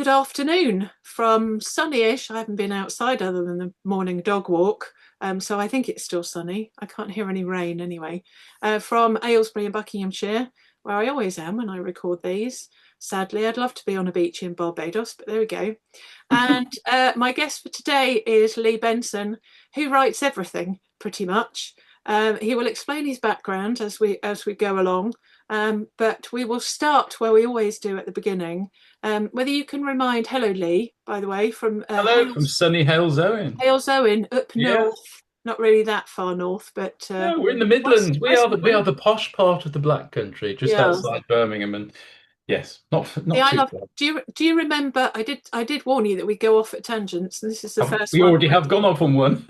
good afternoon from sunny-ish. I haven't been outside other than the morning dog walk, so I think it's still sunny. I can't hear any rain anyway. From Aylesbury in Buckinghamshire, where I always am when I record these. Sadly, I'd love to be on a beach in Barbados, but there we go. And my guest for today is Lee Benson, who writes everything pretty much. He will explain his background as we go along, but we will start where we always do at the beginning. Whether you can remind, hello Lee, by the way, from Hello from sunny Hales Owen. Hales Owen up Yeah, north, not really that far north, but no, we're in the West Midlands. We West are Midlands. the posh part of the Black Country, just Yeah. outside Birmingham, and yes, Yeah, not I too love. far. Do you remember? I did warn you that we go off at tangents, and this is the first We one. already have gone off on one.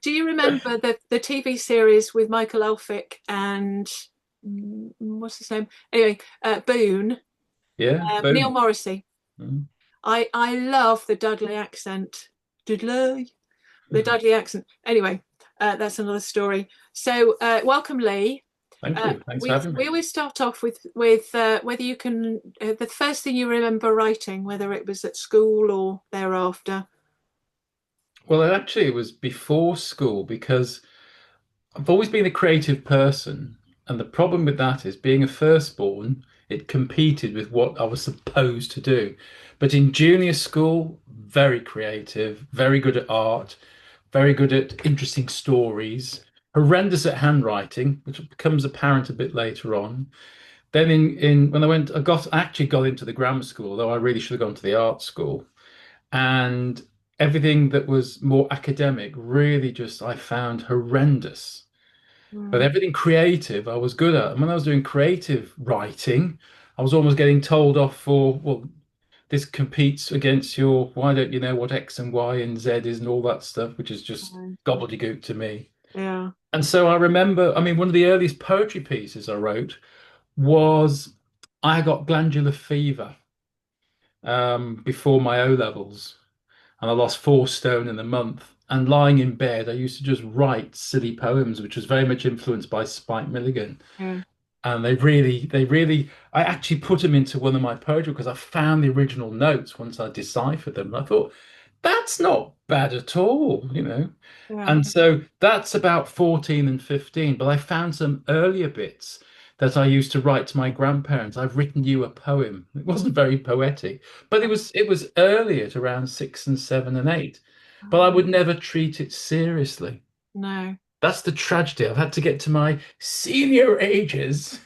Do you remember the TV series with Michael Elphick and what's his name? Anyway, Boone, Yeah, Neil boom. Morrissey. Mm. I love the Dudley accent. Dudley, the Dudley accent. Anyway, that's another story. So, welcome, Lee. Thank you. Thanks for having me. We always start off with whether you can the first thing you remember writing, whether it was at school or thereafter. Well, actually, it was before school because I've always been a creative person, and the problem with that is being a firstborn, it competed with what I was supposed to do. But in junior school, very creative, very good at art, very good at interesting stories, horrendous at handwriting, which becomes apparent a bit later on. Then in when I actually got into the grammar school, though I really should have gone to the art school. And everything that was more academic really just I found horrendous. But Mm, everything creative I was good at. And when I was doing creative writing, I was almost getting told off for, well, this competes against your, why don't you know what X and Y and Z is and all that stuff, which is just mm, gobbledygook to me. yeah. And so I remember, I mean, one of the earliest poetry pieces I wrote was I got glandular fever before my O levels, and I lost 4 stone in a month. And lying in bed, I used to just write silly poems, which was very much influenced by Spike Milligan. Yeah. And I actually put them into one of my poetry because I found the original notes once I deciphered them. And I thought, that's not bad at all. Yeah. And so that's about 14 and 15. But I found some earlier bits that I used to write to my grandparents. I've written you a poem. It wasn't very poetic, but it was early at around 6 and 7 and 8. But I would never treat it seriously. No. That's the tragedy. I've had to get to my senior ages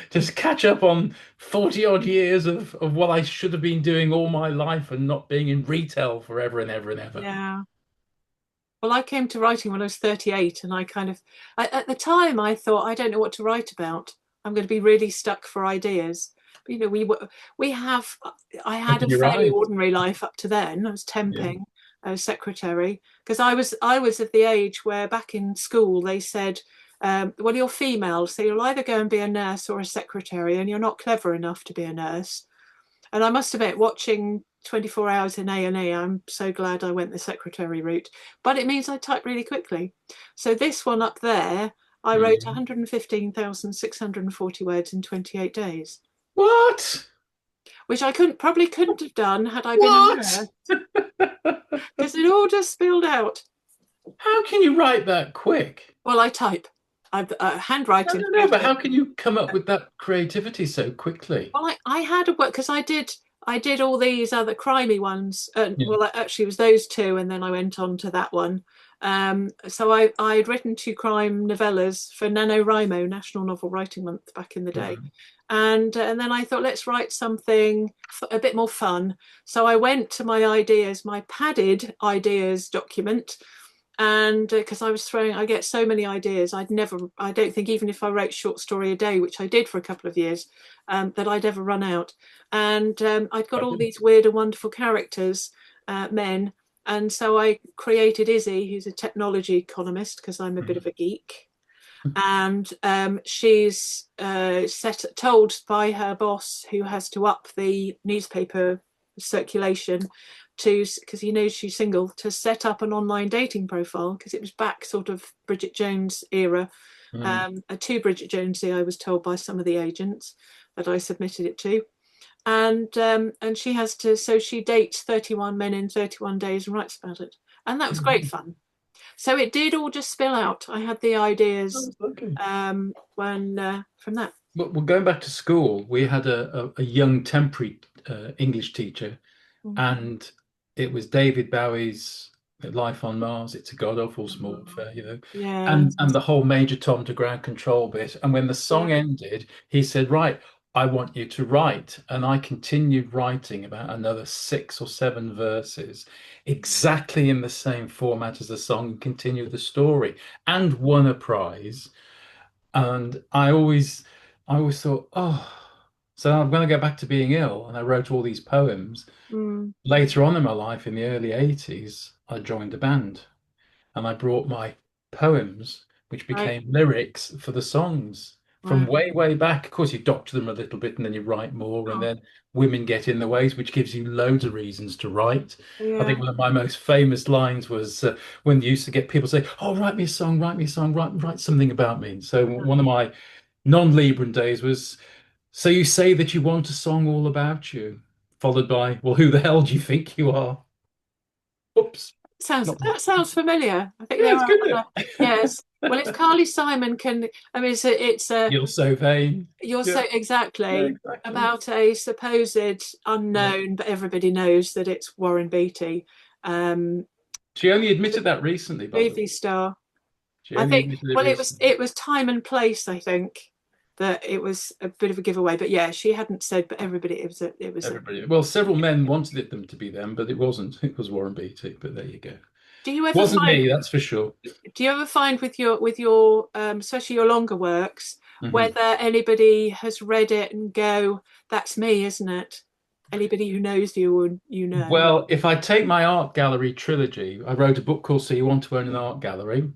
to catch up on 40 odd years of what I should have been doing all my life and not being in retail forever and ever and ever. Yeah. Well, I came to writing when I was 38, and at the time, I thought, I don't know what to write about. I'm going to be really stuck for ideas. But, I How had a can you fairly write? ordinary life up to then. I was Yeah. temping, I was secretary, because I was of the age where back in school they said, well, you're female, so you'll either go and be a nurse or a secretary, and you're not clever enough to be a nurse. And I must admit, watching 24 hours in A&E, I'm so glad I went the secretary route. But it means I type really quickly. So this one up there, I wrote Mhm. 115,640 words in 28 days, What? which I probably couldn't have done had I been a What? nurse, because it all just spilled out. How can you write that quick? Well, I type. No, Handwriting's no, no, but better. how can you come up with that creativity so quickly? Well, I had a work because I did all these other crimey ones. Yeah. Well, actually, it was those two, and then I went on to that one. So I'd written two crime novellas for NaNoWriMo, National Novel Writing Month, back in the day, Mhm. and then I thought, let's write something a bit more fun. So I went to my padded ideas document, and because I get so many ideas, I don't think even if I wrote short story a day, which I did for a couple of years, that I'd ever run out. And I'd got all these weird and wonderful characters, men, and so I created Izzy, who's a technology economist, because I'm a bit of a geek. And she's told by her boss, who has to up the newspaper circulation, because he knows she's single, to set up an online dating profile, because it was back sort of Bridget Jones era, Mhm. a too Bridget Jonesy, I was told by some of the agents that I submitted it to. and she has to, so she dates 31 men in 31 days and writes about it, and that was great fun. So it did all just spill out. I had the ideas Oh, okay. when from that. Well, going back to school, we had a young temporary English teacher, Mm. and it was David Bowie's Life on Mars. It's a god awful small affair, Yeah, and the whole Major Tom to ground control bit. And when the yeah. song ended, he said, "Right, I want you to write." And I continued writing about another 6 or 7 verses, exactly in the same format as the song, and continued the story, and won a prize. And I always thought, oh, so I'm going to go back to being ill. And I wrote all these poems. Mm, Later on in my life, in the early 80s, I joined a band and I brought my poems, which right. became lyrics for the songs from Wow. way, way back. Of course, you doctor them a little bit and then you write more, and Oh, then women get in the ways, which gives you loads of reasons to write. I yeah. think one of my most famous lines was when you used to get people say, "Oh, write me a song, write me a song, write something about me." So one of my non-Libran days was, "So you say that you want a song all about you," followed by, "Well, who the hell do you think you are?" Oops. Sounds Not, that sounds familiar. I think yeah, there it's are good, isn't other. it? Yes. Well, it's Carly Simon can. I mean, it's a You're so vain. you're Yeah, so yeah, exactly exactly. about a supposed Yeah. unknown, but everybody knows that it's Warren Beatty, um, She only admitted that recently, by the way. movie star. She I only think. admitted it Well, it was recently. it was time and place. I think that it was a bit of a giveaway, but yeah, she hadn't said, but everybody it was a. Everybody. Well, several men wanted it them to be them, but it wasn't. It was Warren Beatty. But there you go. Do you ever Wasn't find me, that's for sure. do you ever find with your especially your longer works Mhm. whether anybody has read it and go, that's me, isn't it? Anybody who knows you and you know. Well, if I take my art gallery trilogy, I wrote a book called So You Want to Own an Art Gallery.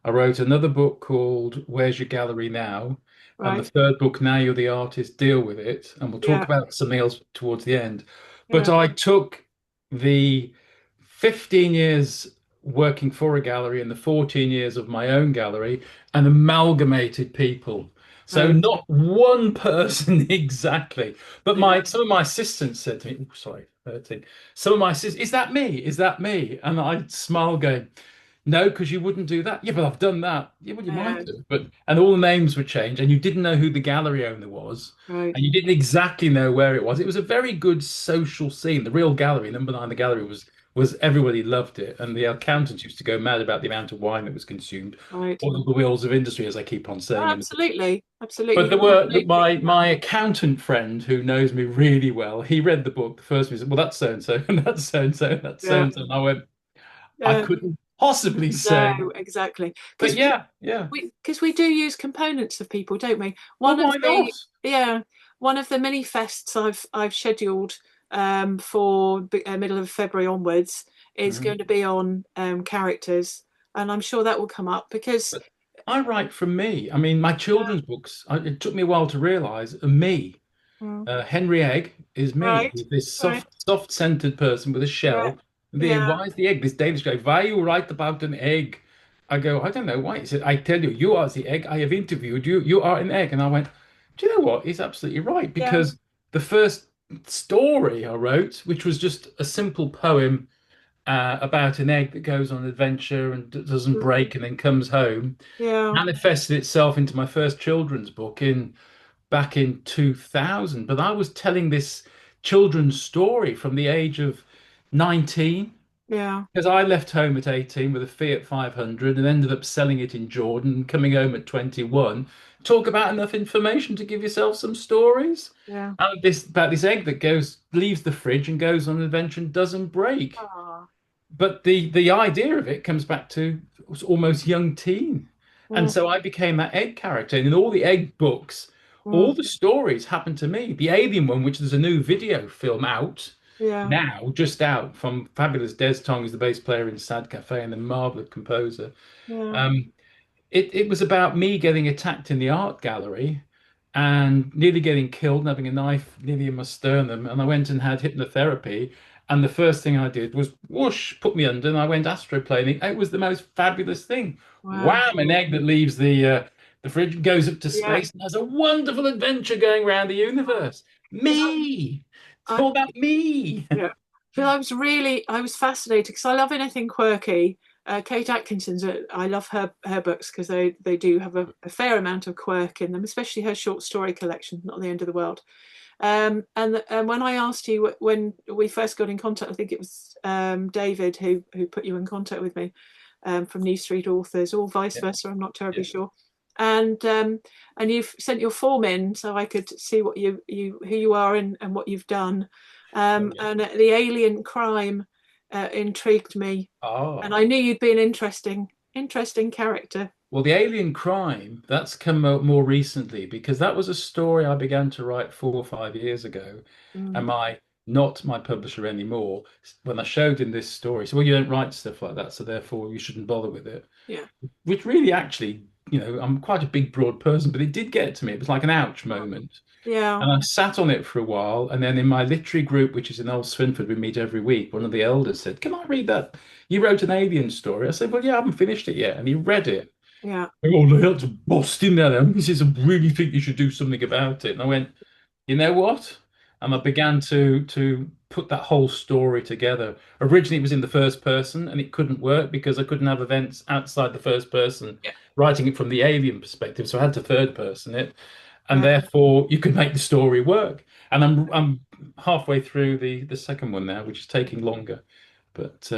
I wrote another book called Where's Your Gallery Now? And the Right. third book, Now You're the Artist, Deal with It. And we'll talk Yeah. about something else towards the end. But Yeah. I took the 15 years working for a gallery and the 14 years of my own gallery and amalgamated people. So Right. not one person exactly, but Yeah. my some of my assistants said to me, oh, sorry, 13. Some of my assistants, is that me? Is that me? And I'd smile going, no, because you wouldn't do that. Yeah, but I've done that. Yeah, well, you might Yeah. have. But and all the names were changed, and you didn't know who the gallery owner was, Right. and you didn't exactly know where it was. It was a very good social scene. The real gallery, number nine, the gallery was everybody loved it, and the accountants used to go mad about the amount of wine that was consumed, Right. or the wheels of industry, as I keep on Oh, saying in the book. absolutely. Absolutely. But You there can't were make things up. my accountant friend who knows me really well. He read the book the first one. He said, "Well, that's so and so, and that's so and so, and that's so Yeah. and so." And I went, "I Yeah. couldn't possibly No, say." exactly. But Because we yeah, yeah. because we do use components of people, don't we? Well, One of why not? the yeah, one of the mini fests I've scheduled for middle of February onwards is Mhm. going to be on characters, and I'm sure that will come up because But I write from me. I mean, my children's books, it took me a while to realize, are me. mm, Henry Egg is me. right, He's this right, soft-centered person with a yeah, shell. yeah, Why is the egg? This Danish guy, why you write about an egg? I go, I don't know why. He said, I tell you, you are the egg. I have interviewed you. You are an egg. And I went, do you know what? He's absolutely right. yeah, Because the first story I wrote, which was just a simple poem about an egg that goes on an adventure and doesn't mm, break and then comes home, yeah, manifested itself into my first children's book in back in 2000. But I was telling this children's story from the age of 19 yeah, because I left home at 18 with a Fiat 500 and ended up selling it in Jordan, coming home at 21. Talk about enough information to give yourself some stories. yeah. And this about this egg that goes leaves the fridge and goes on an adventure and doesn't break. Ah, But the idea of it comes back to almost young teen. And mm, so I became that egg character. And in all the egg books, all mm, the stories happen to me. The Alien one, which there's a new video film out yeah, now, just out from fabulous Des Tong, who's the bass player in Sad Cafe and the marvelous composer. yeah, Um, it was about me getting attacked in the art gallery and nearly getting killed and having a knife nearly in my sternum. And I went and had hypnotherapy. And the first thing I did was whoosh, put me under, and I went astroplaning. It was the most fabulous thing. wow, Wham! An egg that leaves the fridge, goes up to yeah. space, and has a wonderful adventure going around the universe. because Me. It's I all about me. yeah, because I was fascinated because I love anything quirky. Kate Atkinson's, I love her books because they do have a fair amount of quirk in them, especially her short story collection, Not the End of the World. And when I asked you when we first got in contact, I think it was David who put you in contact with me from New Street Authors, or vice Yeah, versa. I'm not yeah. terribly sure. And um, and you've sent your form in so I could see what you who you are and what you've done. Oh, yeah. And the alien crime intrigued me, and Oh. I knew you'd be an interesting character. Well, the alien crime, that's come out more recently because that was a story I began to write 4 or 5 years ago. And Mm, not my publisher anymore, when I showed him this story, so well, you don't write stuff like that, so therefore you shouldn't bother with it. yeah, Which really actually, I'm quite a big, broad person, but it did get to me. It was like an ouch moment. yeah, And I sat on it for a while. And then in my literary group, which is in Old Swinford, we meet every week, one of the elders said, "Can I read that? You wrote an alien story." I said, "Well, yeah, I haven't finished it yet." And he read it. yeah, Oh, that's busting that out. He says, "I really think you should do something about it." And I went, "You know what?" And I began to put that whole story together. Originally, it was in the first person, and it couldn't work because I couldn't have events outside the first person, yeah, writing it from the alien perspective. So I had to third person it, and right, therefore you could make the story work. And I'm halfway through the second one now, which is taking longer, but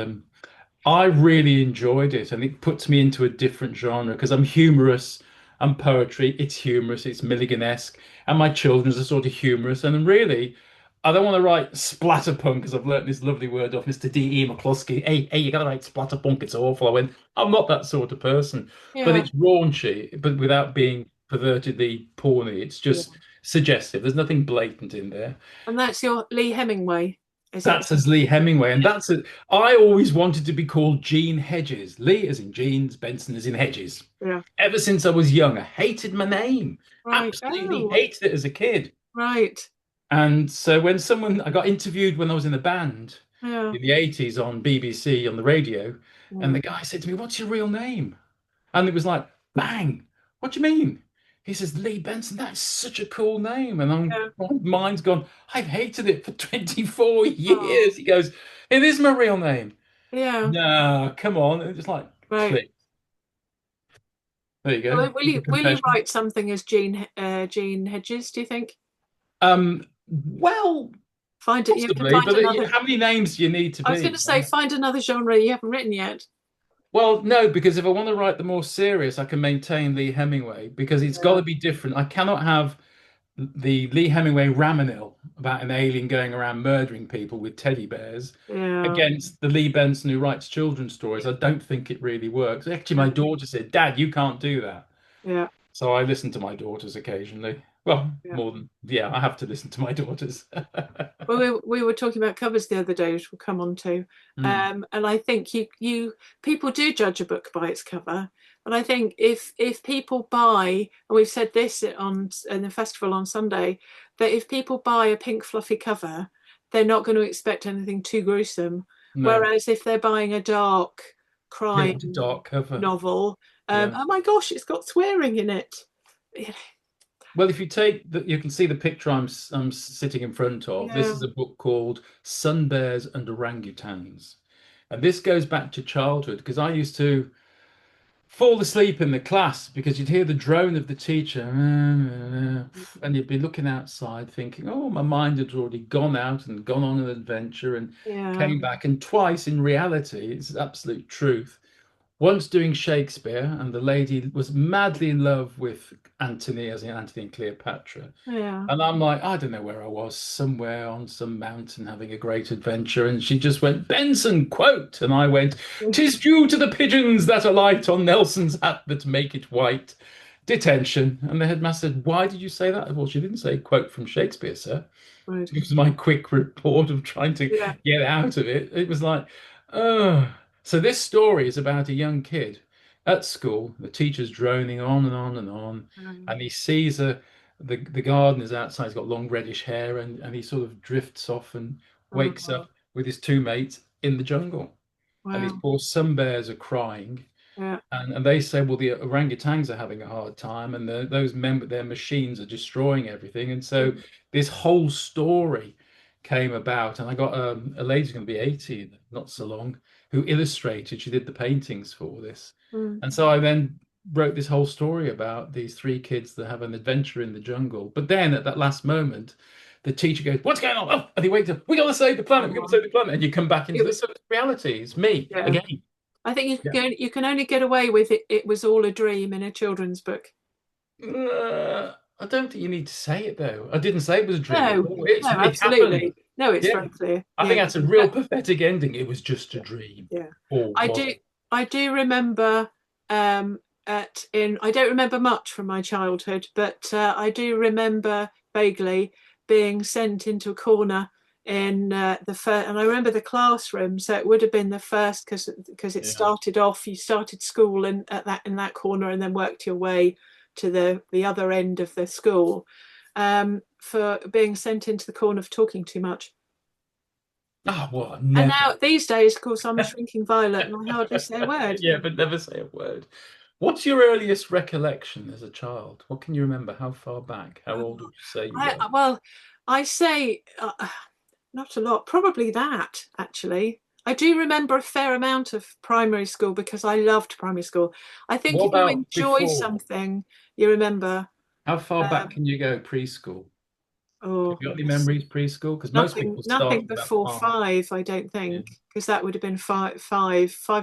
I really enjoyed it, and it puts me into a different genre because I'm humorous. I'm poetry. It's humorous. It's Milligan-esque, and my children's are sort of humorous. And really, I don't want to write splatterpunk because I've learnt this lovely word off Mr. D.E. McCluskey. Hey, you got to write splatterpunk. It's awful. I went, I'm not that sort of person, but yeah, it's raunchy, but without being pervertedly porny. It's yeah. just suggestive. There's nothing blatant in there. And that's your Lee Hemingway, is it? That's as Lee Hemingway, and that's it. I always wanted to be called Gene Hedges. Lee as in jeans, Benson as in Hedges. Yeah. Ever since I was young, I hated my name. Right. Absolutely Oh, hated it as a kid. right. And so when I got interviewed when I was in a band Yeah. in the 80s on BBC on the radio, and Mm, the guy said to me, "What's your real name?" And it was like, bang, what do you mean? He says, "Lee Benson, that's such a cool name." And yeah. my mind's gone, I've hated it for 24 Oh, years. He goes, "It is my real name." yeah. No, come on. And it's like, Right. click. There you go. Will There's a will you confession. write something as Jean Hedges, do you think? Well, Find it. You have to possibly, find but another. how many names do you need to I was going to be? say, find another genre you haven't written yet. Well, no, because if I want to write the more serious, I can maintain Lee Hemingway because it's got Yeah. to be different. I cannot have the Lee Hemingway Ramonil about an alien going around murdering people with teddy bears Yeah. against the Lee Benson who writes children's stories. I don't think it really works. Actually, Yeah. my daughter said, "Dad, you can't do that." Yeah. So I listen to my daughters occasionally. Well, Yeah. more than, yeah, I have to listen to my daughters. Well, we were talking about covers the other day, which we'll come on to. Mm, And I think you people do judge a book by its cover. And I think if people buy, and we've said this on in the festival on Sunday, that if people buy a pink fluffy cover, they're not going to expect anything too gruesome. no. Whereas if they're buying a dark Yeah, what a crime dark cover. novel, Yeah. oh my gosh, it's got swearing in it. Well, if you take you can see the picture I'm sitting in front of. This Yeah, is a book called Sun Bears and Orangutans. And this goes back to childhood because I used to fall asleep in the class because you'd hear the drone of the teacher and you'd be looking outside thinking, oh, my mind had already gone out and gone on an adventure and yeah, came back. And twice in reality, it's absolute truth. Once doing Shakespeare, and the lady was madly in love with Antony, as in Antony and Cleopatra. yeah. And I'm like, I don't know where I was, somewhere on some mountain having a great adventure. And she just went, "Benson, quote." And I went, "'Tis due to the pigeons that alight on Nelson's hat that make it white." Detention. And the headmaster said, "Why did you say that?" Well, she didn't say quote from Shakespeare, sir. Right. It was my quick report of trying to Yeah, get out of it. It was like, oh. So this story is about a young kid at school. The teacher's droning on and on and on, and he sees the gardener's outside. He's got long reddish hair, and he sort of drifts off and wakes oh, up with his two mates in the jungle. And these wow. poor sun bears are crying, Yeah. And they say, well, the orangutans are having a hard time, and those men with their machines are destroying everything. And so Mm, this whole story came about, and I got a lady who's going to be 80, not so long, who illustrated. She did the paintings for this, mm, and so I then wrote this whole story about these three kids that have an adventure in the jungle. But then at that last moment, the teacher goes, "What's going on?" Oh, and he wakes up. We got to save the planet. We got to oh, save the planet. And you come back into it the was, sort of reality. It's me yeah. again. I think Yeah. you can only get away with it. It was all a dream in a children's book. I don't think you need to say it though. I didn't say it was a dream at No, all. no, It happened. absolutely. No, it's Yeah. very clear. I Yeah. think that's a real pathetic ending. It was just a dream. Yeah. Or I was do it? I do remember at in I don't remember much from my childhood, but I do remember vaguely being sent into a corner in the first, and I remember the classroom, so it would have been the first because it Yeah. started off, you started school in that corner and then worked your way to the other end of the school, for being sent into the corner for talking too much. Oh, well, And never. now these days, of course, I'm a shrinking violet and I hardly say a word. Yeah, but never say a word. What's your earliest recollection as a child? What can you remember? How far back? How old would you say you were? Well, I say not a lot. Probably that actually. I do remember a fair amount of primary school because I loved primary school. I think What if you about enjoy before? something, you remember. How far back Um, can you go preschool? Have oh you got any goodness, memories preschool? Because most people start nothing about before 5. five. I don't Yeah. think because that would have been five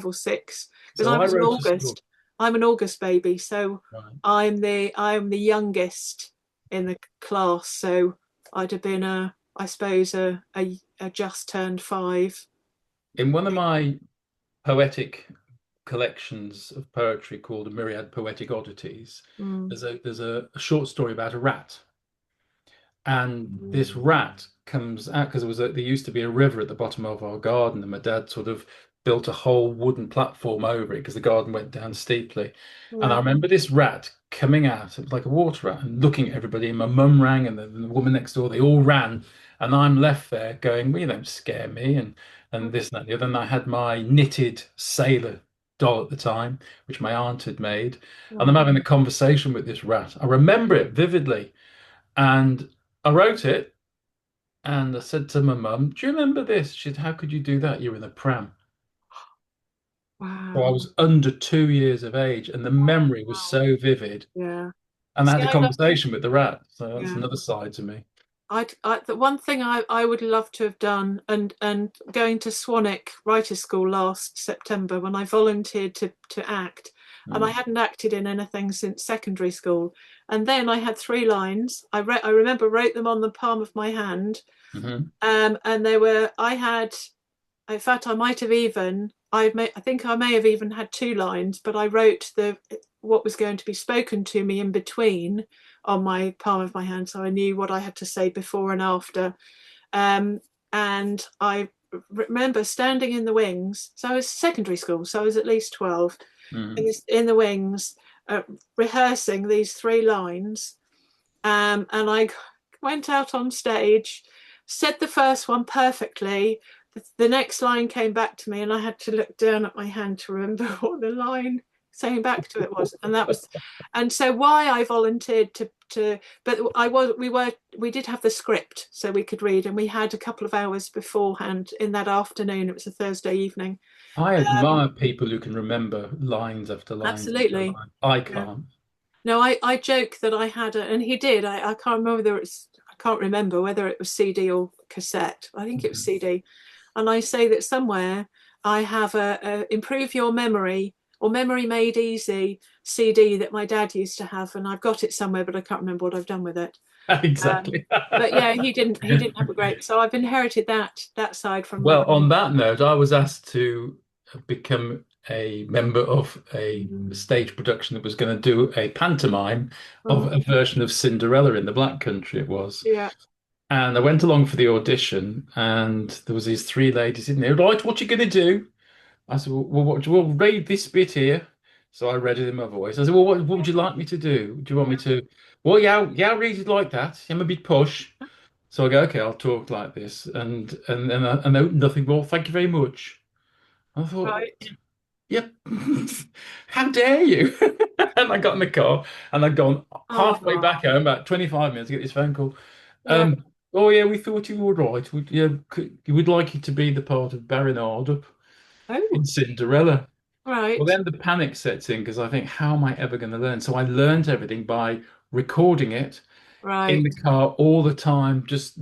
or six. Because So I I was an wrote a story. August. I'm an August baby, so Right. I'm the youngest in the class. So I'd have been I suppose a just turned five. In one of my poetic collections of poetry called a Myriad Poetic Oddities, Mm. there's a short story about a rat. And this rat comes out because there used to be a river at the bottom of our garden, and my dad sort of built a whole wooden platform over it because the garden went down steeply. And I Yeah. remember this rat coming out, it was like a water rat, and looking at everybody. And my mum rang, and the woman next door, they all ran. And I'm left there going, well, you don't scare me, and this and that and the other. And I had my knitted sailor doll at the time, which my aunt had made. And I'm Oh, having a conversation with this rat. I remember it vividly. And I wrote it and I said to my mum, "Do you remember this?" She said, "How could you do that? You're in a pram." So I wow. was under 2 years of age, and the memory was Wow. so vivid. Yeah. And I See, had a I love, conversation with the rat. So that's yeah. another side to me. The one thing I would love to have done, and going to Swanwick Writers' School last September when I volunteered to act, and I Mm. hadn't acted in anything since secondary school. And then I had three lines. I remember wrote them on the palm of my hand, Hmm. and they were I had. In fact, I might have even I think I may have even had two lines, but I wrote the what was going to be spoken to me in between on my palm of my hand, so I knew what I had to say before and after. Um, and I remember standing in the wings. So I was secondary school, so I was at least 12 Mm. in the wings, rehearsing these three lines. And I went out on stage, said the first one perfectly. The next line came back to me, and I had to look down at my hand to remember what the line saying back to it was. And that was, and so why I volunteered but we did have the script so we could read, and we had a couple of hours beforehand in that afternoon. It was a Thursday evening. I Um, admire people who can remember lines after lines after Absolutely. line. I Yeah. can't. No, I joke that I had and he did. I can't remember whether it's I can't remember whether it was CD or cassette. I think it was Mhm. CD. And I say that somewhere I have a Improve Your Memory or Memory Made Easy CD that my dad used to have, and I've got it somewhere, but I can't remember what I've done with it. Um, Exactly. but yeah, he didn't have a great. So I've inherited that side from my Well, dad. on that note, I was asked to become a member of a stage production that was going to do a pantomime of Oh, a version of Cinderella in the Black Country, it was. yeah. And I went along for the audition, and there was these three ladies in there. Right, what you going to do? I said, well, we'll read this bit here. So I read it in my voice. I said, well, what would you like me to do? Do you want me to? Well, yeah, yeah, I'll read it like that. I'm a bit posh. So I go, okay, I'll talk like this, and nothing more. Thank you very much. I thought, Right. Yep. How dare you? And I got in the car and I'd gone halfway Oh, back home, about 25 minutes to get this phone call. yeah. Oh yeah, we thought you were right. We'd like you to be the part of Baron Ardup Oh, in Cinderella. Well, right, then the panic sets in because I think, how am I ever going to learn? So I learned everything by recording it in right. the car all the time, just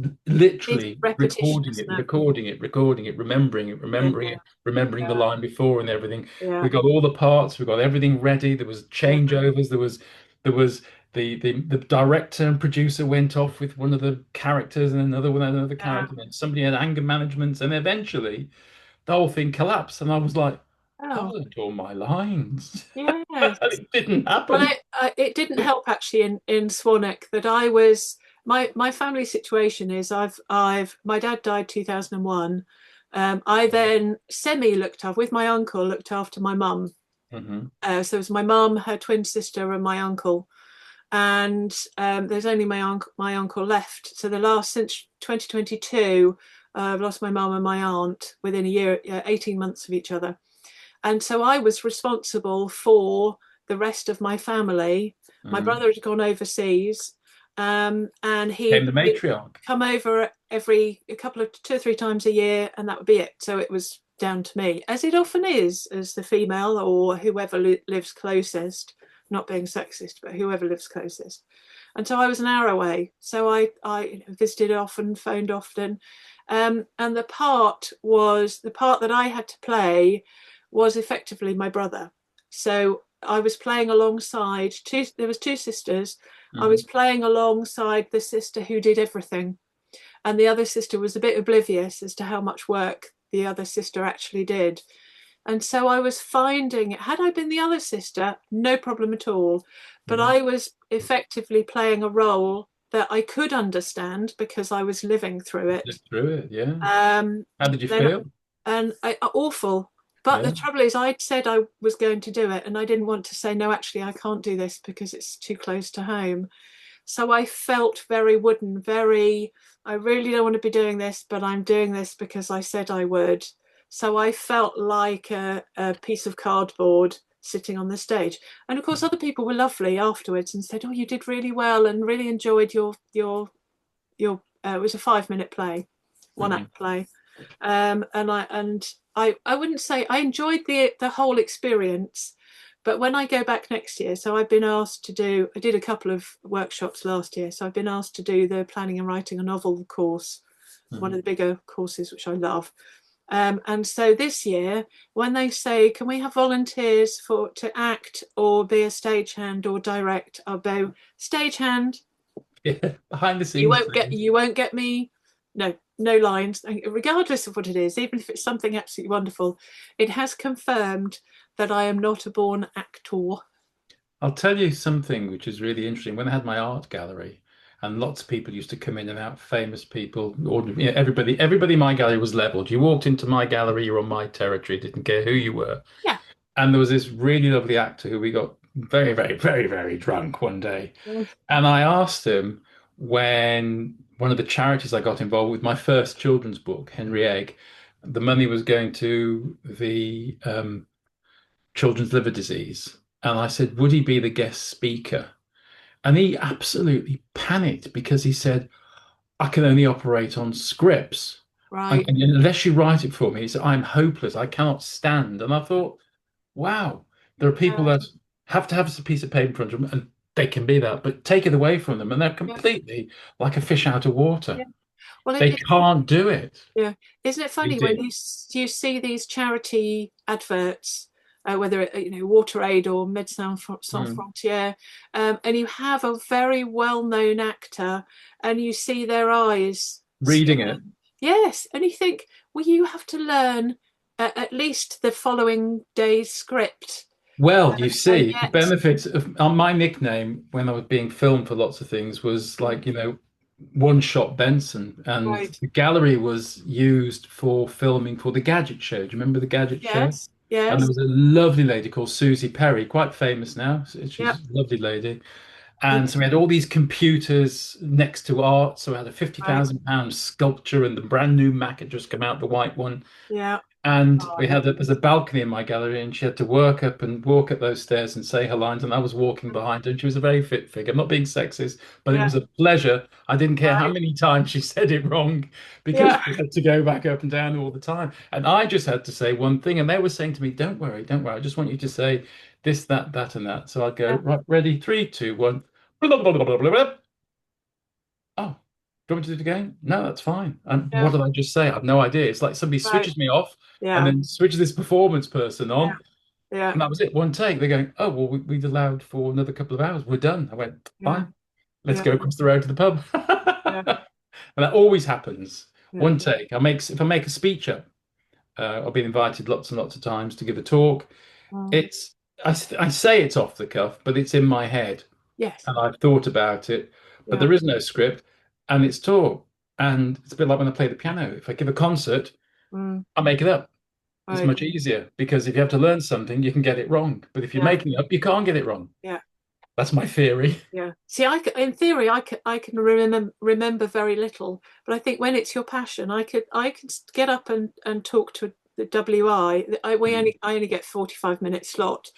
It's literally repetition, recording it, isn't it? recording it, recording it, remembering it, Yeah, remembering it, remembering the yeah, line before and everything. yeah, We got all the parts, we got everything ready. There was yeah, changeovers, there was the director and producer went off with one of the characters and another with another yeah. character, and somebody had anger management, and eventually the whole thing collapsed. And I was like, I Oh, learned all my lines. yes. And it didn't Well, happen. it didn't help actually in Swanwick that I was my family situation is I've my dad died 2001. I then semi looked after with my uncle looked after my mum. Hmm. So it was my mum, her twin sister, and my uncle. And there's only my uncle left. So the last since 2022, I've lost my mum and my aunt within a year, 18 months of each other. And so I was responsible for the rest of my family. My Hmm. brother had gone overseas, and Came he'd the matriarch. come over every a couple of 2 or 3 times a year, and that would be it. So it was down to me, as it often is, as the female or whoever lives closest. Not being sexist, but whoever lives closest. And so I was an hour away. So I visited often, phoned often. And the part that I had to play was effectively my brother. So I was playing alongside there was two sisters. I was Hmm. playing alongside the sister who did everything. And the other sister was a bit oblivious as to how much work the other sister actually did. And so I was finding, had I been the other sister, no problem at all. But Hmm. I was effectively playing a role that I could understand because I was living through it. Lived through it, yeah. Um, How did you then feel? awful. But the Yeah. trouble is, I'd said I was going to do it, and I didn't want to say no. Actually, I can't do this because it's too close to home. So I felt very wooden, very. I really don't want to be doing this, but I'm doing this because I said I would. So I felt like a piece of cardboard sitting on the stage. And of course, other people were lovely afterwards and said, "Oh, you did really well, and really enjoyed your." It was a 5 minute play, one Hmm. act play, and I wouldn't say I enjoyed the whole experience, but when I go back next year, so I've been asked to do. I did a couple of workshops last year, so I've been asked to do the planning and writing a novel course, one of Hmm. the bigger courses which I love. And so this year, when they say, "Can we have volunteers for to act or be a stagehand or direct?" I'll go stagehand. Yeah. Behind the You scenes won't get thing. you won't get me. No, no lines, regardless of what it is, even if it's something absolutely wonderful. It has confirmed that I am not a born actor. I'll tell you something which is really interesting. When I had my art gallery, and lots of people used to come in and out, famous people, ordinary, everybody in my gallery was leveled. You walked into my gallery, you're on my territory, didn't care who you were. Yeah. And there was this really lovely actor who we got very, very, very, very drunk one day. And I asked him, when one of the charities I got involved with, my first children's book, Henry Egg, the money was going to the children's liver disease. And I said, would he be the guest speaker? And he absolutely panicked because he said, I can only operate on scripts. Right. Unless you write it for me, he said, I'm hopeless. I cannot stand. And I thought, wow, there are people Yeah. that have to have a piece of paper in front of them and they can be that, but take it away from them and they're Yeah. completely like a fish out of water. Yeah. Well, They can't do it. yeah. Isn't it They funny when do. you see these charity adverts, whether WaterAid or Médecins Sans Mm. Frontières, and you have a very well-known actor, and you see their eyes Reading it. skimming. Yes, and you think, well, you have to learn at least the following day's script, Well, you and see, the yet, benefits of my nickname when I was being filmed for lots of things was like, one shot Benson. And right, the gallery was used for filming for the Gadget Show. Do you remember the Gadget Show? yes, And there yes, was a lovely lady called Susie Perry, quite famous now. yep, She's a lovely lady. yeah, And so we had all these computers next to art. So we had a right, £50,000 sculpture and the brand new Mac had just come out, the white one. yeah, And Oh, we yeah. had there's a balcony in my gallery, and she had to work up and walk up those stairs and say her lines, and I was walking behind her, and she was a very fit figure. I'm not being sexist, but it Yeah. was a pleasure. I didn't care how Right. many times she said it wrong because Yeah. we had to go back up and down all the time. And I just had to say one thing, and they were saying to me, "Don't worry, don't worry. I just want you to say this, that, that, and that." So I'd go, Yeah. right, ready, three, two, one. Blah, blah, blah, blah, blah, blah. Oh, do you want me to do it again? No, that's fine. And Yeah. what did I just say? I have no idea. It's like somebody Right. switches me off and Yeah. then switches this performance person Yeah. on, Yeah. and that was it. One take. They're going, oh, well, we'd allowed for another couple of hours. We're done. I went, Yeah. fine. Let's Yeah. go across the road to the pub. Yeah. And that always happens. Yeah. One take. If I make a speech up, I've been invited lots and lots of times to give a talk. Mm. It's I say it's off the cuff, but it's in my head Yes. and I've thought about it, but Yeah. there is no script and it's taught. And it's a bit like when I play the piano. If I give a concert, Mm. I make it up. It's Right. much easier because if you have to learn something, you can get it wrong. But if you're Yeah. making it up, you can't get it wrong. Yeah. That's my theory. Yeah. See, in theory, I can remember very little, but I think when it's your passion, I can get up and talk to the WI. Mm. I only get 45 minute slot,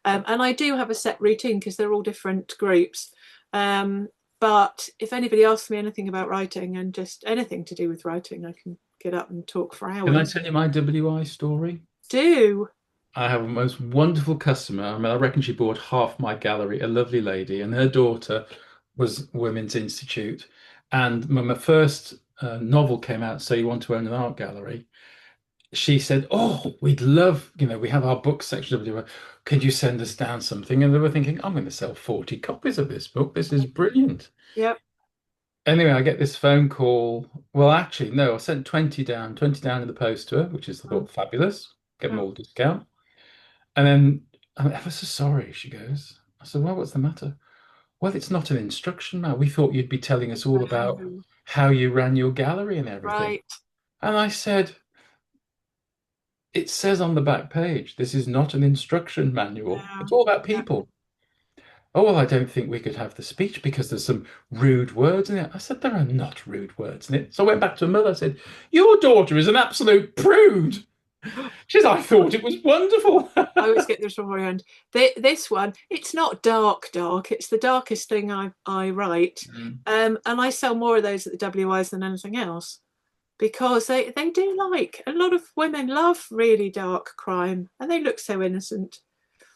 and I do have a set routine because they're all different groups. Um, but if anybody asks me anything about writing and just anything to do with writing, I can get up and talk for Can I hours. tell you my WI story? Do I have a most wonderful customer. I mean, I reckon she bought half my gallery, a lovely lady, and her daughter was Women's Institute. And when my first novel came out, So You Want to Own an Art Gallery, she said, "Oh, we'd love, we have our book section of the. Could you send us down something?" And they were thinking, "I'm going to sell 40 copies of this book. This is brilliant." Yep. Anyway, I get this phone call. Well, actually, no, I sent 20 down in the post to her, which is I Mm. thought fabulous. Get them Yeah. all discount. And then I'm ever so sorry, she goes. I said, "Well, what's the matter?" "Well, it's not an instruction manual. We thought you'd be telling us all about how you ran your gallery and everything." Right. And I said, "It says on the back page, this is not an instruction manual. Yeah. It's all about Yeah. people." "Oh, well, I don't think we could have the speech because there's some rude words in it." I said, "There are not rude words in it." So I went back to her mother. I said, "Your daughter is an absolute prude." She said, "I thought it was wonderful." I always get this wrong around. This one, it's not dark, dark. It's the darkest thing I write, Mm. and I sell more of those at the WIs than anything else because they do like a lot of women love really dark crime, and they look so innocent.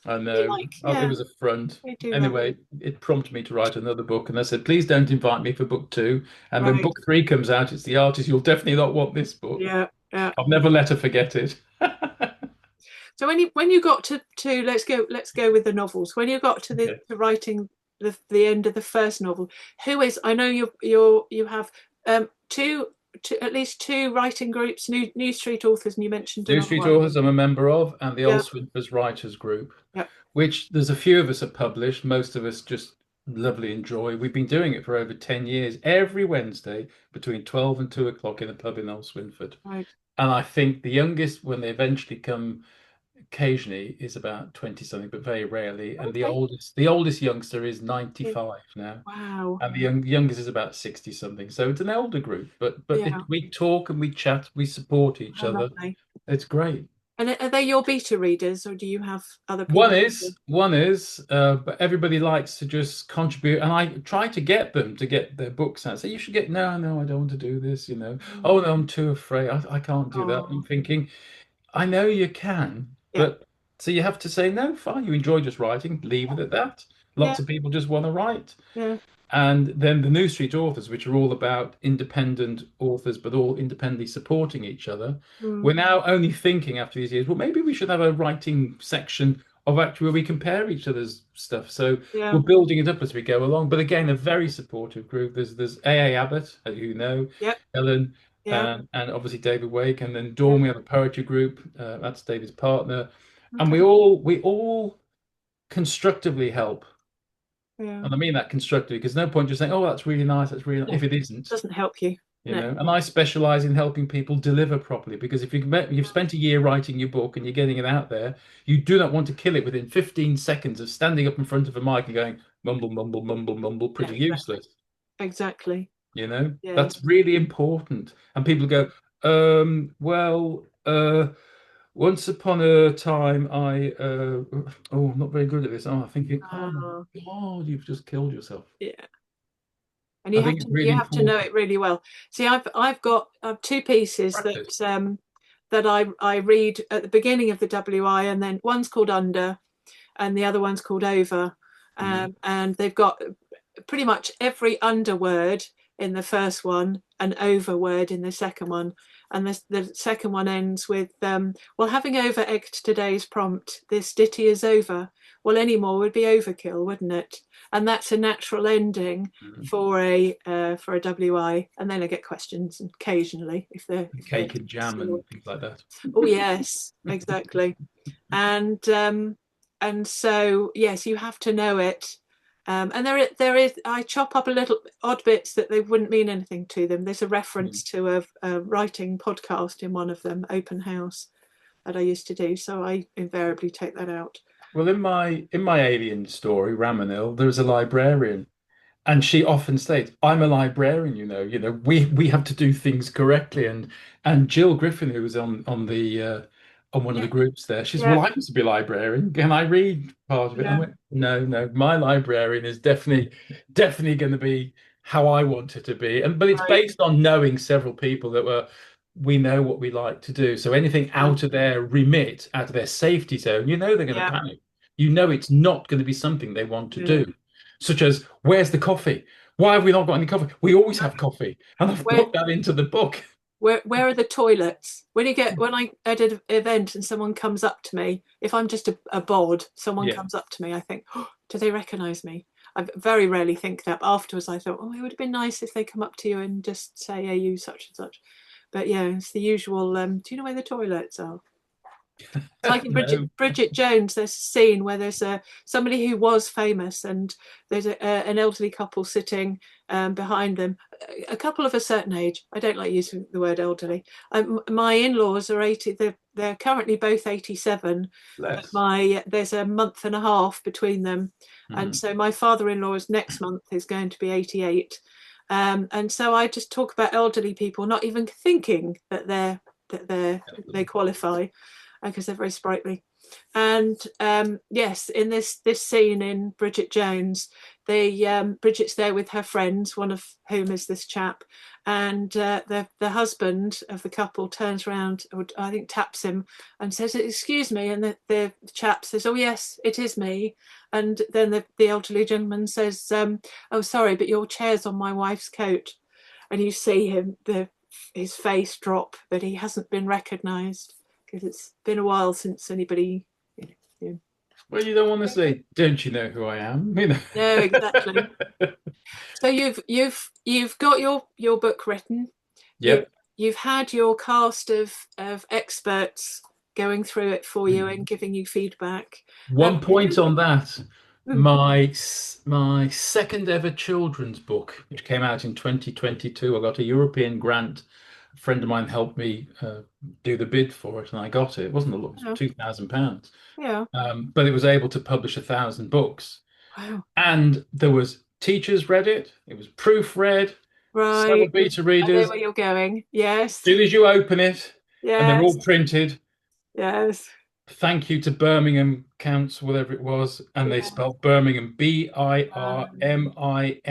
I They know. like, Oh, it yeah, was a front. they do love it. Anyway, it prompted me to write another book, and I said, "Please don't invite me for book two." And when Right? book three comes out, it's the artist. You'll definitely not want this book. Yeah, yeah. I've never let her forget it. So when you got to let's go with the novels. When you got to Okay. the writing the end of the first novel, who is I know you have two, at least two writing groups, New Street Authors, and you mentioned New another Street one. Authors, I'm a member of, and the Yeah, Old Swindlers Writers Group, yeah. which there's a few of us that publish. Most of us just lovely enjoy. We've been doing it for over 10 years, every Wednesday between 12 and 2 o'clock in a pub in Old Swinford. Right. And I think the youngest, when they eventually come occasionally, is about 20 something, but very rarely. And Okay. the oldest youngster is Yeah. 95 now, Wow. and the youngest is about 60 something. So it's an elder group, Yeah. we talk and we chat, we support each How other. lovely. It's great. And are they your beta readers, or do you have other One people? is, one is, but everybody likes to just contribute, and I try to get them to get their books out. So you should get, no, no, I don't want to do this, you know. Mm. "Oh no, I'm too afraid. I can't do that." I'm Oh, thinking, I know you can, yeah, but so you have to say, no, fine, you enjoy just writing, leave it at that. yeah, Lots of people just want to write. yeah. And then the New Street Authors, which are all about independent authors, but all independently supporting each other. Mm. We're now only thinking after these years, well, maybe we should have a writing section of actually where we compare each other's stuff. So we're Yeah, building it up as we go along. But again, a very supportive group. There's A. Abbott, as you know, yeah, Ellen, yeah, and obviously David Wake, and then yeah. Dawn. We have a poetry group. That's David's partner, and Okay. we all constructively help. Yeah. And I mean that constructively because no point just saying, "Oh, that's really nice, that's really nice," No, if it isn't, doesn't help you. you No. know. And I specialize in helping people deliver properly because if you've spent a year writing your book and you're getting it out there, you do not want to kill it within 15 seconds of standing up in front of a mic and going mumble, mumble, mumble, mumble, Yeah, pretty exactly. useless. Exactly. You know, Yeah. that's really important. And people go, well, Once upon a time, I'm not very good at this. Oh, I think oh my Uh, God, you've just killed yourself. yeah. And I think it's you really have to know important it really well. See, I've two pieces practice. that I read at the beginning of the WI, and then one's called Under, and the other one's called Over, Mhm. and they've got pretty much every under word in the first one, an over word in the second one, and the second one ends with well, having over egged today's prompt, this ditty is over. Well, any more would be overkill, wouldn't it? And that's a natural ending Mhm. for a WI, and then I get questions occasionally if they're Cake and jam still. and things like that. Oh yes, exactly. And so yes, you have to know it. And there is I chop up a little odd bits that they wouldn't mean anything to them. There's a reference to a writing podcast in one of them, Open House, that I used to do, so I invariably take that out. Well, in my alien story, Ramonil, there was a librarian, and she often states, "I'm a librarian, we have to do things correctly." And Jill Griffin, who was on one of the Yeah, groups there, she said, yeah, "Well, I used to be a librarian. Can I read part of it?" I yeah. went, "No, no, my librarian is definitely going to be how I want it to be." And but it's Right. based on knowing several people that we know what we like to do. So anything Yeah, out of their remit, out of their safety zone, they're going to yeah, panic. It's not going to be something they want to yeah. do, such as, where's the coffee? Why have we not got any coffee? We always Yeah. have coffee. And I've Where put that into the book. where are the toilets? When I did an event and someone comes up to me, if I'm just a bod, someone Yeah. comes up to me, I think, oh, do they recognise me? I very rarely think that. But afterwards, I thought, oh, it would have been nice if they come up to you and just say, "Are you such and such?" But yeah, it's the usual. Do you know where the toilets are? It's like in No. Bridget Jones, there's a scene where there's somebody who was famous, and there's an elderly couple sitting behind them, a couple of a certain age. I don't like using the word elderly. My in-laws are 80. They're currently both 87, but Less. my there's a month and a half between them, and Mhm. so my father-in-law is next month is going to be 88. And so I just talk about elderly people, not even thinking that they qualify because they're very sprightly. And yes, in this scene in Bridget Jones, Bridget's there with her friends, one of whom is this chap, and the husband of the couple turns around, or I think taps him, and says, "Excuse me," and the chap says, "Oh yes, it is me." And then the elderly gentleman says, "Oh sorry, but your chair's on my wife's coat," and you see his face drop that he hasn't been recognised because it's been a while since anybody. You know, Well, you don't want to say, don't you know who I am? no, exactly. So you've got your book written. You Yep. you've had your cast of experts going through it for you and giving you feedback. One Did point you? on that. Mm, My second ever children's book, which came out in 2022, I got a European grant. A friend of mine helped me do the bid for it, and I got it. It wasn't a lot, it was yeah, £2,000. yeah. But it was able to publish 1,000 books. Wow. And there was teachers read it, it was proofread, several Right. beta I know readers. where you're going. Yes. As soon as you open it, and they're all Yes. printed, Yes. thank you to Birmingham Council, whatever it was, and they Yeah. spelled Birmingham Birminham. I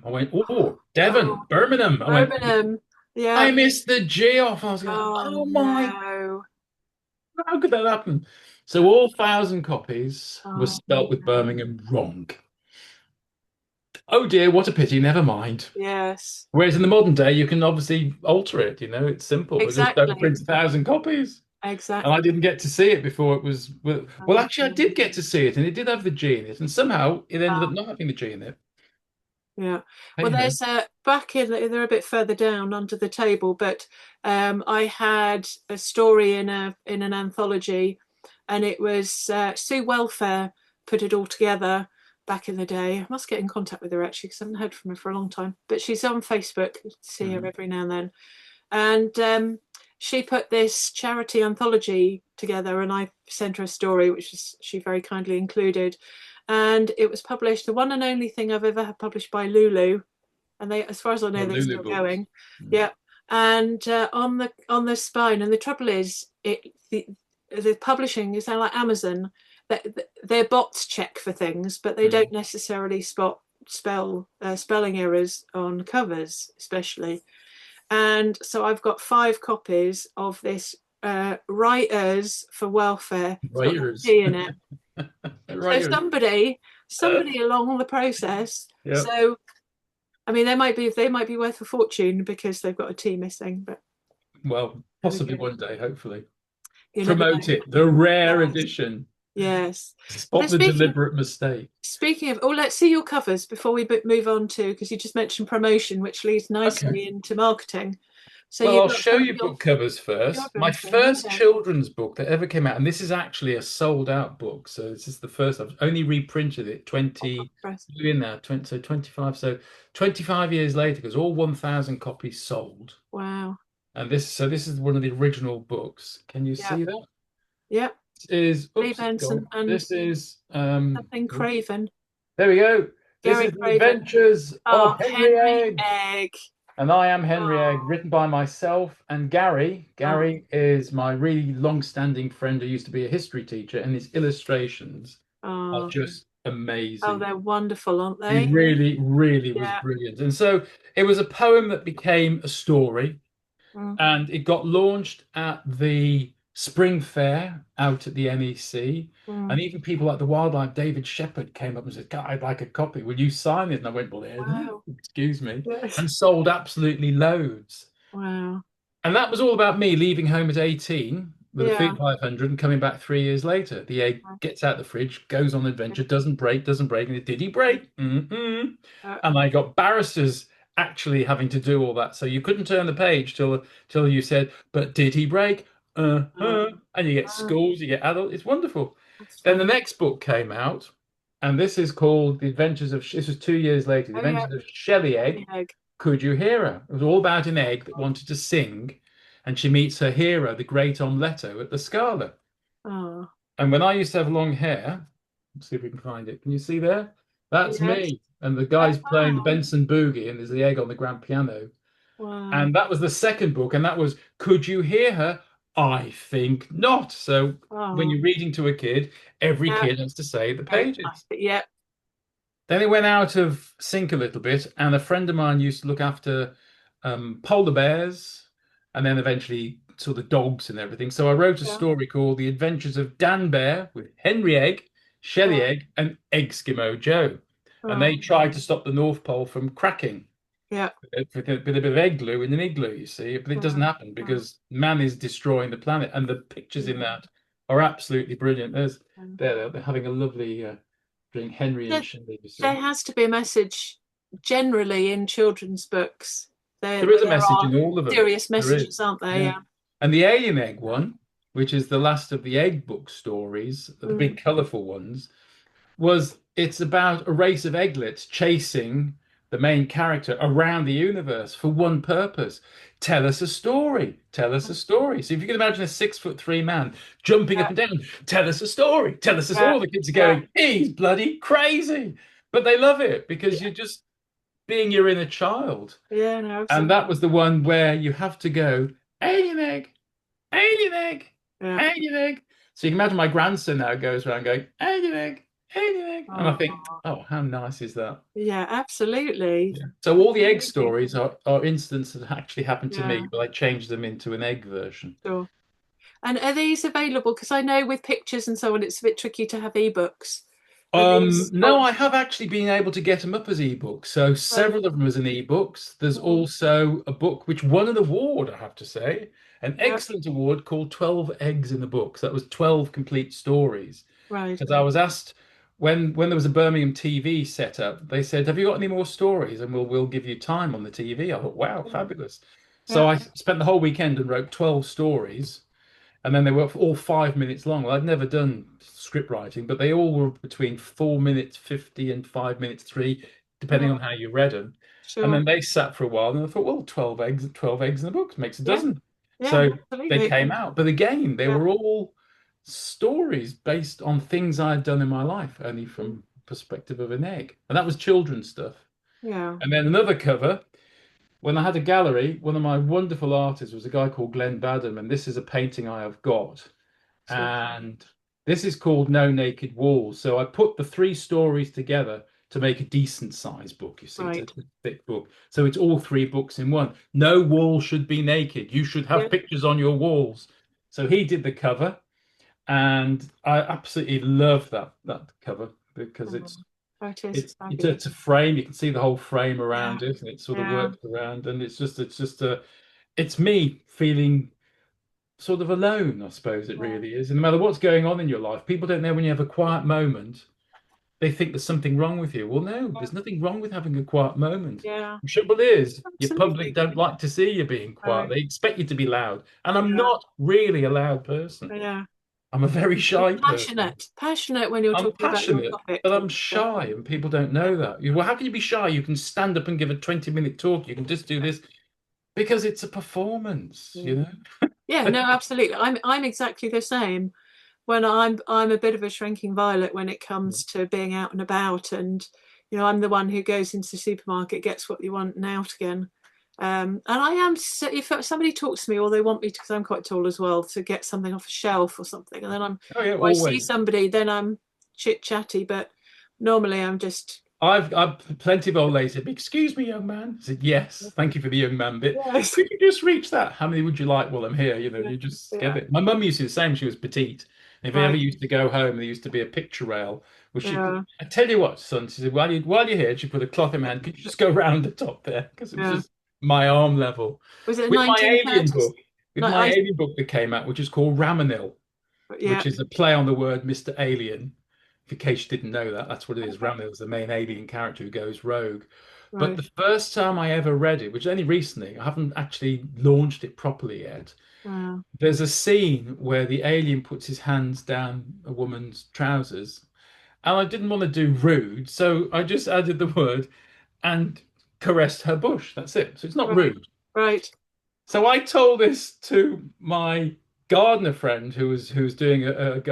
went, oh, Devon, Oh, Birmingham. I went, Birmingham. Yeah. I missed the G off. I was going, Oh oh my, no. how could that happen? So all 1,000 copies were Oh spelt with no. Birmingham wrong. Oh dear, what a pity, never mind. Yes. Whereas in the modern day, you can obviously alter it, it's simple. Just don't Exactly. print 1,000 copies. And I Exactly. didn't get to see it before it was. Well, Oh, actually, I did get to see it, and it did have the G in it, and somehow it ended up wow. not having the G in it. Yeah. Well, Hey ho. there's a back in they're a bit further down under the table, but I had a story in an anthology, and it was Sue Welfare put it all together back in the day. I must get in contact with her actually because I haven't heard from her for a long time. But she's on Facebook. I see her Mhm. every now and then, and she put this charity anthology together, and I sent her a story, which is she very kindly included, and it was published, the one and only thing I've ever had published by Lulu, and they, as far as I Oh, know, they're Lulu still books. going. Mm. Yeah, and on the spine. And the trouble is, the publishing is like Amazon. That their bots check for things, but they don't Mm. necessarily spelling errors on covers, especially. And so I've got 5 copies of this Writers for Welfare. It's got no Writers. T in it. So Writers. somebody along the process. Yeah. So I mean, they might be worth a fortune because they've got a T missing, but Well, there we possibly go. one day, hopefully. You never Promote know. it. The rare Yes, edition. yes. Spot But the deliberate mistake. speaking of, oh, let's see your covers before we move on to, because you just mentioned promotion, which leads Okay. nicely into marketing. So Well, you've I'll got show some of you book covers your first. My children's thing. first Okay. children's book that ever came out, and this is actually a sold out book. So this is the first. I've only reprinted it 20 Press. in now, 20, so 25. So 25 years later, because all 1,000 copies sold. Wow. And this is one of the original books. Can you Yeah. see that? Yeah. This is Lee oops, it's Benson gone. and This is something oops. Craven. There we go. This Gary is The Craven. Adventures Oh, of Henry Henry Egg. Egg. And I am Henry Egg, Oh, written by myself and Gary. oh, Gary is my really long-standing friend who used to be a history teacher, and his illustrations are oh, just oh, amazing. they're wonderful, aren't He they? really, really was Yeah. brilliant. And so it was a poem that became a story, Mm, and it got launched at the Spring Fair out at the NEC. And mm. even people like the wildlife David Shepherd came up and said, God, I'd like a copy. Will you sign it? And I went, well, Wow. excuse me, Yes. and sold absolutely loads. Wow. And that was all about me leaving home at 18 with a Yeah. Fiat 500 and coming back 3 years later. The egg gets out the fridge, goes on an adventure, doesn't break. And it did he break? Mm-mm. Uh, And I got barristers actually having to do all that. So you couldn't turn the page till you said, but did he break? uh, Uh-huh. And you get uh, schools, you get adults. It's wonderful. that's Then the fun. next book came out, and this is called The Adventures of, this was 2 years later, The Oh yeah. Adventures of Shelley Egg. Egg. Could you hear her? It was all about an egg that wanted to sing, and she meets her hero, the great Ombletto, at the Scala. Oh. And when I used to have long hair, let's see if we can find it. Can you see there? That's Yes. me. And the Oh, guy's playing the wow. Benson Boogie, and there's the egg on the grand piano. Wow. And that was the second book, and that was Could You Hear Her? I think not. So when Oh. you're reading to a kid, every Yeah. kid has to say the Very pages. classic. Yeah. Then it went out of sync a little bit, and a friend of mine used to look after polar bears and then eventually sort of dogs and everything. So I wrote a Yeah. story called The Adventures of Dan Bear with Henry Egg, Shelley Yeah. Egg, and Eggskimo Joe. And Oh. they tried to stop the North Pole from cracking Yeah. with a bit of egg glue in an igloo, you see. But it doesn't Yeah. happen because man is destroying the planet, and the pictures in Yeah. that are absolutely brilliant. Yeah. They're having a lovely drink, Henry and There, Shelley, you there see. has to be a message generally in children's books. There is a There message are in all of them. serious There is. messages, aren't there? Yeah. Yeah. And the Alienegg one, which is the last of the egg book stories, the Mm. big colourful ones, it's about a race of egglets chasing the main character around the universe for one purpose. Tell us a story. Tell us a story. So if you can imagine a 6'3" man jumping up Yeah. and down, tell us a story. Tell us a story. Yeah. All the kids are Yeah. going, he's bloody crazy. But they love it because Yeah. you're just being your inner child. Yeah. No, And absolutely. that was the one where you have to go, alien egg, alien egg, Yeah. alien egg. So you can imagine my grandson now goes around going, alien egg, alien egg. And I think, Oh. oh, how nice is that? Yeah. Absolutely. Yeah. So all the egg Absolutely. stories are incidents that actually happened to Yeah. me, but I changed them into an egg version. Sure. And are these available? Because I know with pictures and so on, it's a bit tricky to have ebooks. Are these? No, Oh, I have actually been able to get them up as ebooks. So oh, several of them as an ebooks. There's mm, also a book which won an award, I have to say, an yeah. excellent award called 12 Eggs in the Book. So that was 12 complete stories. Right. Because I was asked when there was a Birmingham TV set up, they said, "Have you got any more stories? And we'll give you time on the TV." I thought, wow, Yeah. fabulous. Yeah. So I spent the whole weekend and wrote 12 stories, and then they were all 5 minutes long. Well, I'd never done script writing, but they all were between 4 minutes 50 and 5 minutes three, depending Oh, on how you read them. And sure. then they sat for a while, and I thought, well, 12 eggs in the book makes a Yeah. dozen. Yeah. So they Absolutely. came out. But again, they Yeah. were all stories based on things I had done in my life, only Mm, from perspective of an egg. And that was children's stuff. yeah. And then another cover when I had a gallery, one of my wonderful artists was a guy called Glenn Badham, and this is a painting I have got. Super. And this is called No Naked Walls. So I put the three stories together to make a decent size book, you see. It's a Right. thick book. So it's all three books in one. No wall should be naked. You should Yeah. have pictures on your walls. So he did the cover, and I absolutely love that cover because Oh, it's that is it's it's a, fabulous. it's a frame. You can see the whole frame Yeah. around it, and it sort of Yeah. works around, and it's me feeling sort of alone, I suppose it Yeah. really is. And no matter what's going on in your life, people don't know when you have a quiet moment, they think there's something wrong with you. Well, no, there's nothing wrong with having a quiet moment. Yeah. The trouble is, your public Absolutely. don't like to see you being quiet. Right. They expect you to be loud. And I'm Yeah. not really a loud person. Yeah. I'm a very You're shy person. passionate. Passionate when you're I'm talking about your passionate, topic. but Or I'm whatever. shy, and people don't Yeah. know that. Well, how can you be shy? You can stand up and give a 20-minute talk. You can just do this because it's a performance, Yeah. you know? Yeah, no, absolutely. I'm exactly the same. When I'm a bit of a shrinking violet when it comes to being out and about, and I'm the one who goes into the supermarket, gets what you want, and out again. And I am so, if somebody talks to me or they want me to, because I'm quite tall as well, to get something off a shelf or something, and then Oh yeah, or I see always. somebody, then I'm chit chatty. But normally I'm just I've plenty of old ladies said, "Excuse me, young man." I said, "Yes, thank you for the young man bit. yes, Could you just reach that? How many would you like while I'm here? You know, yeah, you just get yeah, it." My mum used to do the same. She was petite. And if I ever right, used to go home, there used to be a picture rail. Well, yeah, I tell you what, son, she said, while you're here, she put a cloth in my hand. Could you just go round the top there? Because it was yeah. just my arm level. Was it With my alien 1930s? book, with No, my I alien book that came out, which is called Ramonil, yeah, which is a play on the word Mr. Alien. In case you didn't know that, that's what it is. Ramonil is the main alien character who goes rogue. But right, the first time I ever read it, which is only recently, I haven't actually launched it properly yet. uh, There's a scene where the alien puts his hands down a woman's trousers, and I didn't want to do rude, so I just added the word and caressed her bush. That's it. So it's not right, rude. right, So I told this to my gardener friend who was doing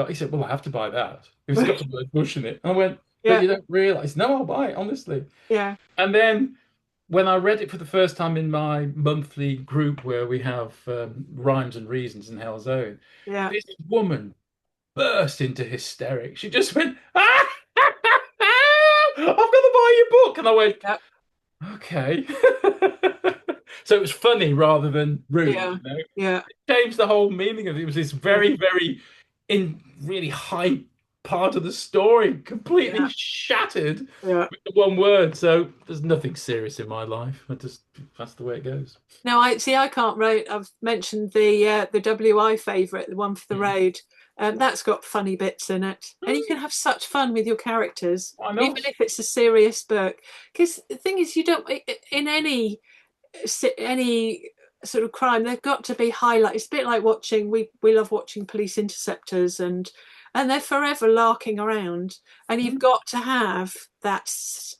he said, "Well, I have to buy that. It's got the word bush in it." And I went, "But yeah, you don't realize." No, I'll buy it, honestly. yeah, And then when I read it for the first time in my monthly group where we have rhymes and reasons in Hell's Zone, yeah, this woman burst into hysterics. She just went, "Ah! I've got to buy your book." And I went, yeah, "Okay." So it was funny rather than rude, yeah, you know. yeah, Changed the whole meaning of it. It was this yeah, very, very in really high part of the story, completely yeah, shattered yeah. with the one word. So there's nothing serious in my life. That's the way it goes. Now I see. I can't rate. I've mentioned the WI favourite, the one for the Mm. raid. That's got funny bits in it, and you can have such fun with your characters, Why even not? if it's a serious book. Because the thing is, you don't in any sort of crime, they've got to be highlighted. It's a bit like watching. We love watching Police Interceptors, and they're forever larking around, and you've Mm. got to have that sort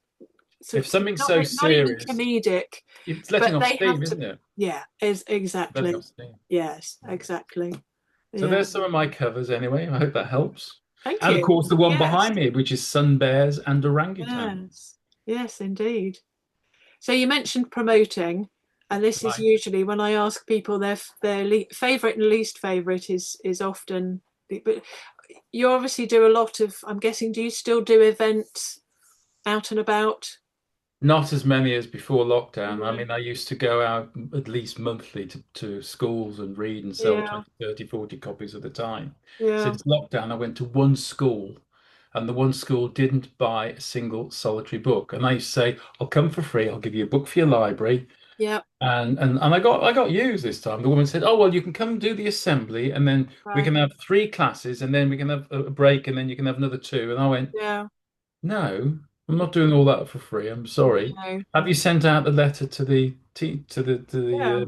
If of something's not so not even serious, comedic, it's letting but off they have steam, to. isn't it? Yeah, is Letting exactly. off steam. Yes, exactly. So Yeah. there's some of my covers anyway. I hope that helps. Thank And of you. course, the one Yes. behind me, which is Sun Bears and Orangutan. Yes. Yes, indeed. So you mentioned promoting, and this is Right. usually when I ask people their favorite and least favorite is often. But you obviously do a lot of. I'm guessing. Do you still do events out and about? Not as many as before lockdown. I Mm, mean, I used to go out at least monthly to schools and read and sell yeah. 20, 30, 40 copies at a time. Yeah. Since lockdown, I went to one school, and the one school didn't buy a single solitary book. And I used to say, "I'll come for free. I'll give you a book for your library." Yeah. And I got used this time. The woman said, "Oh, well, you can come do the assembly, and then we Right. can have three classes, and then we can have a break, and then you can have another two." And I went, Yeah. "No, I'm not doing all that for free. I'm sorry. No. Have you sent out the letter to Yeah.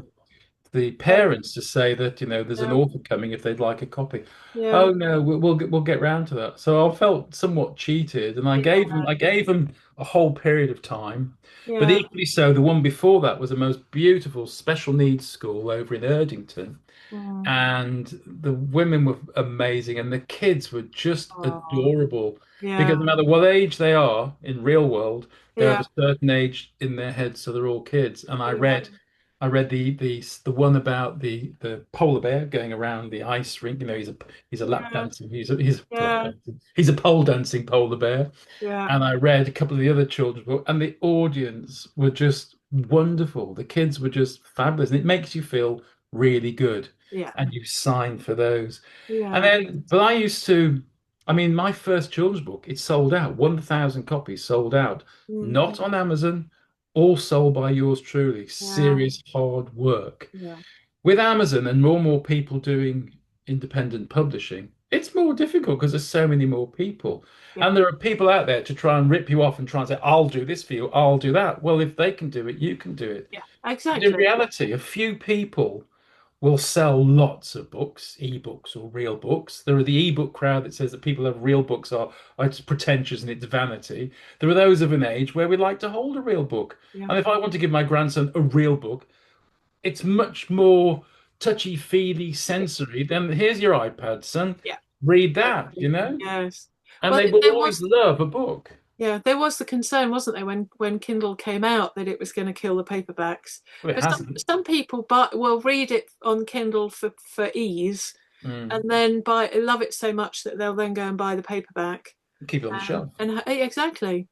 the Yeah. parents to say that there's an Yeah. author coming if they'd like a copy?" Yeah. "Oh no, we'll get round to that." So I felt somewhat cheated, and I Yeah. gave them a whole period of time. But Yeah. equally so, the one before that was the most beautiful special needs school over in Erdington. Mm. And the women were amazing, and the kids were just Oh, adorable because yeah. no matter what age they are in real world, they have Yeah. a certain age in their heads, so they're all kids. And Yeah. I read the one about the polar bear going around the ice rink. You know, he's a lap Yeah. dancing. He's a lap Yeah. dancing. He's a pole dancing polar bear. Yeah. And I read a couple of the other children's books, and the audience were just wonderful. The kids were just fabulous, and it makes you feel really good, Yeah. and you sign for those. And Yeah. then, but I used to, I mean, my first children's book, it sold out, 1,000 copies sold out, Mm. not on Amazon, all sold by yours truly. Yeah. Serious hard work. Yeah. With Amazon and more people doing independent publishing, it's more difficult because there's so many more people. Yeah. And there are people out there to try and rip you off and try and say, I'll do this for you, I'll do that. Well, if they can do it, you can do it. Yeah. But in Exactly. reality, a few people will sell lots of books, ebooks or real books. There are the ebook crowd that says that people have real books are it's pretentious and it's vanity. There are those of an age where we like to hold a real book. Yeah. And if I want to give my grandson a real book, it's much more touchy-feely sensory than here's your iPad, son. Yeah. Read that, Exactly. you know? Yes. And Well, they will there always was, love a book. yeah, there was the concern, wasn't there, when Kindle came out that it was going to kill the paperbacks. Well, it But hasn't. some people will read it on Kindle for ease, Mm. and then buy love it so much that they'll then go and buy the paperback. Keep it on the shelf. Exactly.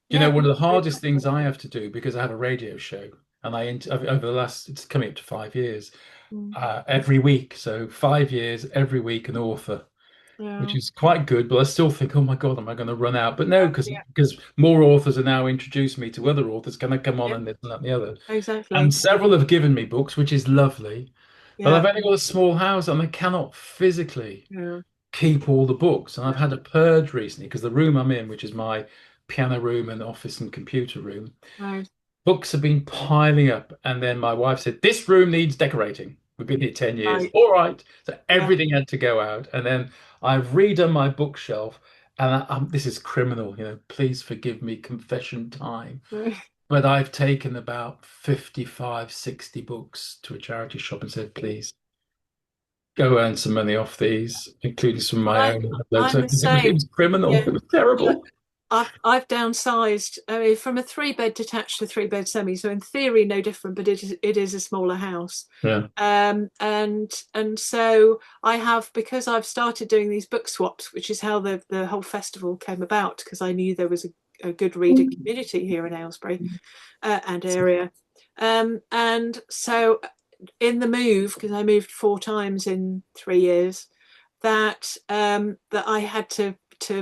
You Yeah. know, one of the hardest things I have to do because I have a radio show, and over the last it's coming up to 5 years, Mm. every week. So 5 years every week, an author, which Yeah. is quite good. But I still think, oh my God, am I going to run out? But no, Yeah. because more authors are now introducing me to other authors. Can I come on Yeah. and this and that and the other? And Exactly. several have given me books, which is lovely. But Yeah. I've only got a small house, and I cannot physically Yeah. keep all the books. And I've Yeah. had a purge recently because the room I'm in, which is my piano room and office and computer room, Right. books have been piling up. And then my wife said, this room needs decorating. We've been here 10 years. Right. All right. So Yeah. everything had to go out. And then I've redone my bookshelf. And this is criminal, you know, please forgive me, confession time. But I've taken about 55, 60 books to a charity shop and said, please go earn some money off these, including some of Well, my own. I'm the It same. was criminal. Yeah. It was Well, terrible. I've downsized. I mean, from a three-bed detached to three-bed semi. So in theory, no different, but it is a smaller house. Yeah. And so I have, because I've started doing these book swaps, which is how the whole festival came about, because I knew there was a good reading community here in Aylesbury and area. And so in the move, because I moved 4 times in 3 years, that I had to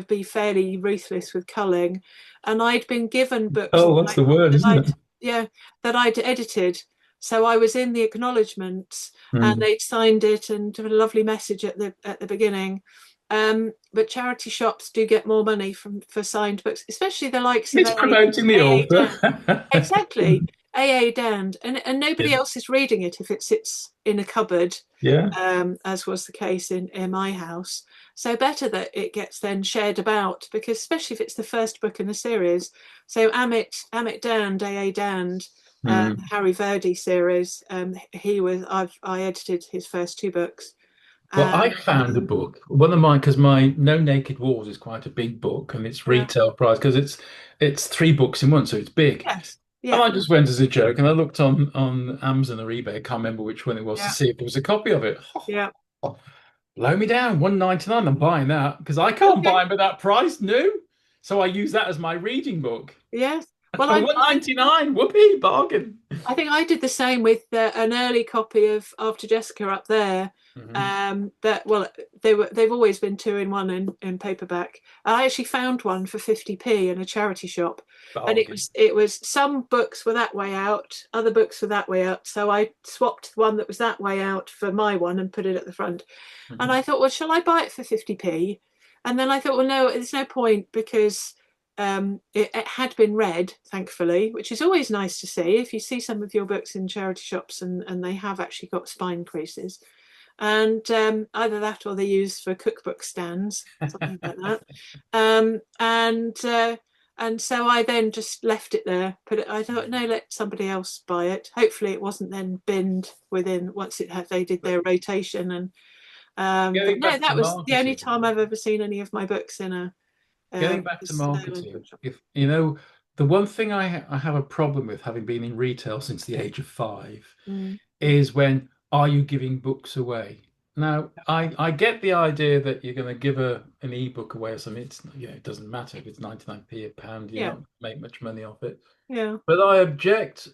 be fairly ruthless with culling, and I'd been given books Oh, that's the word, that isn't I'd it? yeah that I'd edited. So I was in the acknowledgements, and Mm. they'd signed it and did a lovely message at the beginning. But charity shops do get more money for signed books, especially the likes of It's promoting the AA author. Dan. Exactly, AA Dan, and nobody Yeah. else is reading it if it sits in a cupboard, Yeah. as was the case in my house. So better that it gets then shared about, because especially if it's the first book in the series. So Amit Dand, AA Dand, Mm. Harry Verdi series. I edited his first 2 books. Well, I And found a book, one of mine, because my No Naked Wars is quite a big book, and it's yeah, retail price because it's 3 books in one, so it's big. yes, And yeah, I just went as a joke, and I looked on Amazon or eBay, I can't remember which one it was, to yeah, see if there was a copy of it. yeah. Blow me down, 199. I'm buying that because I can't Okay, buy them at that price, no. So I use that as my reading book. yes. Well, For 199, whoopee, bargain. I think I did the same with an early copy of After Jessica up there. Hmm. That well, they've always been 2 in 1 in paperback. I actually found one for 50p in a charity shop, and it Bargain. was it was some books were that way out, other books were that way out. So I swapped the one that was that way out for my one and put it at the front. And Hmm. I thought, well, shall I buy it for 50p? And then I thought, well, no, there's no point, because it had been read, thankfully, which is always nice to see if you see some of your books in charity shops and they have actually got spine creases. And either that or they're used for cookbook stands, something like that. And And so I then just left it there. Put it. I thought, no, let somebody else buy it. Hopefully, it wasn't then binned within once it had they did their rotation. And but Getting no, back to that was the only marketing, time I've ever seen any of my books in a getting back to sale and marketing, bookshop. if you know, the one thing I have a problem with, having been in retail since the age of 5, Mm, is when are you giving books away? Now, I get the idea that you're going to give an ebook away or something. It's, it doesn't matter if it's 99p a pound, you're yeah, not make much money off it. yeah, But I object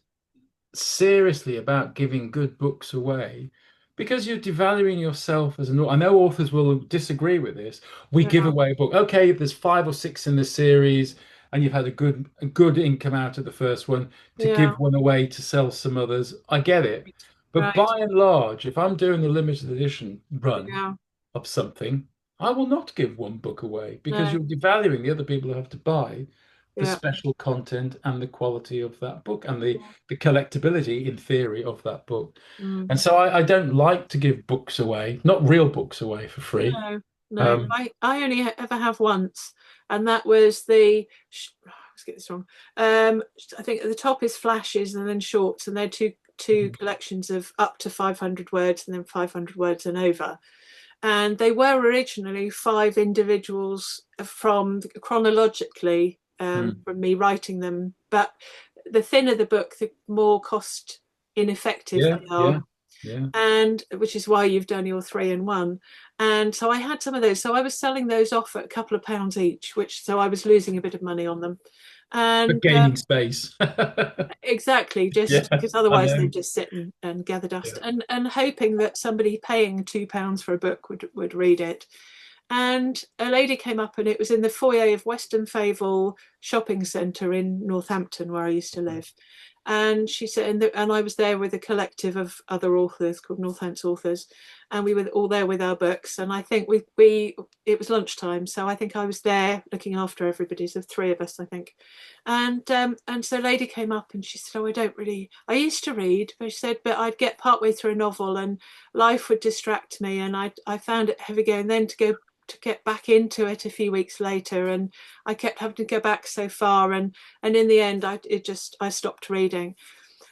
seriously about giving good books away because you're devaluing yourself as an author. I know authors will disagree with this. We give yeah, away a book. Okay, if there's 5 or 6 in the series and you've had a good income out of the first one, to yeah. give one away to sell some others, I get it. But Right, by and large, if I'm doing the limited edition run yeah, of something, I will not give one book away because no, you're devaluing the other people who have to buy the yeah, special content and the quality of that book and the collectability in theory of that book. mm, And so I don't like to give books away, not real books away for free. no, no. Um, I only ever have once, and that was the. Let's get this wrong. I think at the top is flashes and then shorts, and they're two collections of up to 500 words and then 500 words and over. And they were originally 5 individuals from chronologically mm, from me writing them, but the thinner the book, the more cost ineffective yeah, they are, yeah, yeah. and which is why you've done your 3 in 1. And so I had some of those, so I was selling those off at a couple of pounds each, which so I was losing a bit of money on them. But And gaining space. exactly, Yeah, just because I otherwise they know. just sit and gather dust, Yeah. and hoping that somebody paying £2 for a book would read it. And a lady came up, and it was in the foyer of Western Favell shopping centre in Northampton, where I used to live. And she said, and I was there with a collective of other authors called Northants Authors, and we were all there with our books. And I think we it was lunchtime, so I think I was there looking after everybody. So 3 of us, I think. And so a lady came up and she said, "Oh, I don't really. I used to read," but she said, "but I'd get partway through a novel and life would distract me, and I found it heavy going. Then to get back into it a few weeks later, and I kept having to go back so far, and in the end I stopped reading."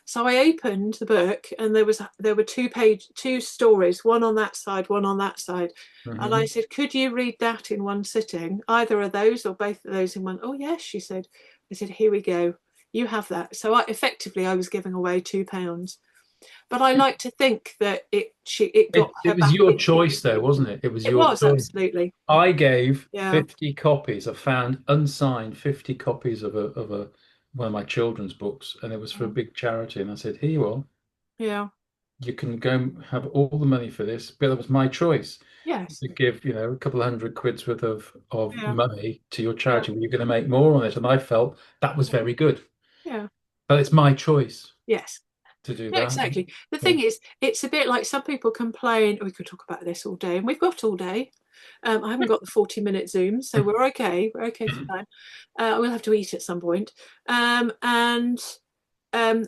So I opened the book, and there were two stories, one on that side, one on that side. And I Mhm. said, "Could you read that in one sitting, either of those or both of those in one?" "Oh yes," she said. I said, "Here we go, you have that." So effectively I was giving away £2, but I like to think that it got It her was back your into choice, though, reading. wasn't it? It was It your was choice. absolutely, I gave yeah, 50 copies. I found unsigned 50 copies of a one of my children's books, and it was for a big charity. And I said, "Here you are. yeah, You can go and have all the money for this." But it was my choice yes, to give, a couple of hundred quid's worth of yeah, money to your yeah, charity. Were you going to make more on it? And I felt that was very good. yeah, But it's my choice yes. to do Yeah, that. exactly. The Yeah. thing is, it's a bit like some people complain. We could talk about this all day, and we've got all day. I haven't got the 40-minute Zoom, so we're okay. We're okay for time. We'll have to eat at some point. And um,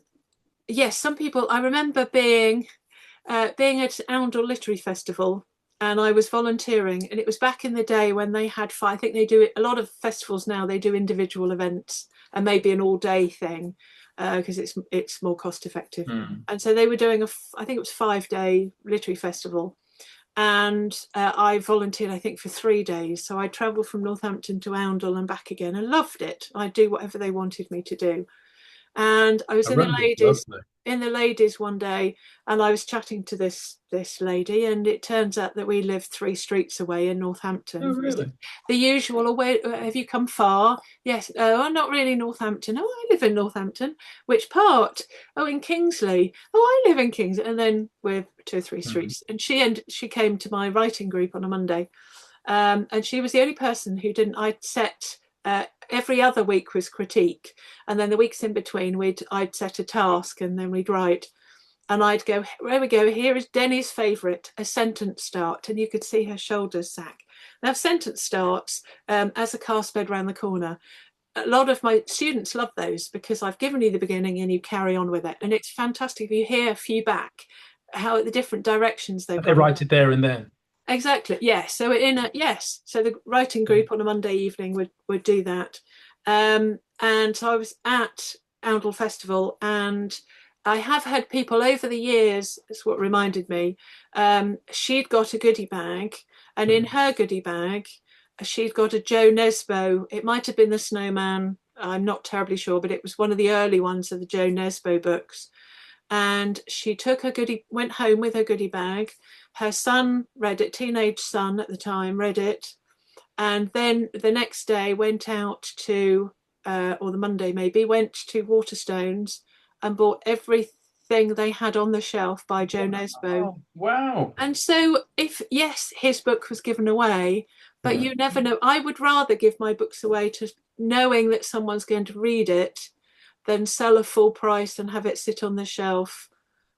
yes, some people. I remember being at Oundle Literary Festival, and I was volunteering, and it was back in the day when they had I think they do it a lot of festivals now. They do individual events and maybe an all-day thing because it's more cost effective. Mm. And so they were doing I think it was 5-day literary festival, and I volunteered I think for 3 days. So I travelled from Northampton to Oundle and back again, and loved it. I'd do whatever they wanted me to do. And I was Arundel's lovely. in the ladies one day, and I was chatting to this lady, and it turns out that we live 3 streets away in Oh, Northampton. really? The usual, "Oh, where have you come far?" "Yes." "Oh, I'm not really Northampton." "Oh, I live in Northampton." "Which part?" "Oh, in Kingsley." "Oh, I live in Kingsley." And then we're 2 or 3 streets. Mhm. And she came to my writing group on a Monday, and she was the only person who didn't. I'd set every other week was critique, and then the weeks in between I'd set a task, and then we'd write. And I'd go, "There we go. Here is Denny's favourite, a sentence start," and you could see her shoulders sack. Now, sentence starts as a car sped round the corner. A lot of my students love those because I've given you the beginning and you carry on with it, and it's fantastic. If you hear a few back, how the different directions they've They gone. write it there and then. Exactly. Yes. So so the writing group on a Monday evening would do that. And so I was at Oundle Festival, and I have had people over the years, that's what reminded me, she'd got a goodie bag, and in Mm. her goodie bag, she'd got a Joe Nesbo. It might have been The Snowman, I'm not terribly sure, but it was one of the early ones of the Joe Nesbo books. And she took her goodie, went home with her goodie bag. Her son read it, teenage son at the time, read it, and then the next day went out to, or the Monday maybe, went to Waterstones and bought everything they had on the shelf by Joe Nesbo. Wow. Wow. And so, if yes, his book was given away, but Yeah. you never know. I would rather give my books away to knowing that someone's going to read it than sell a full price and have it sit on the shelf,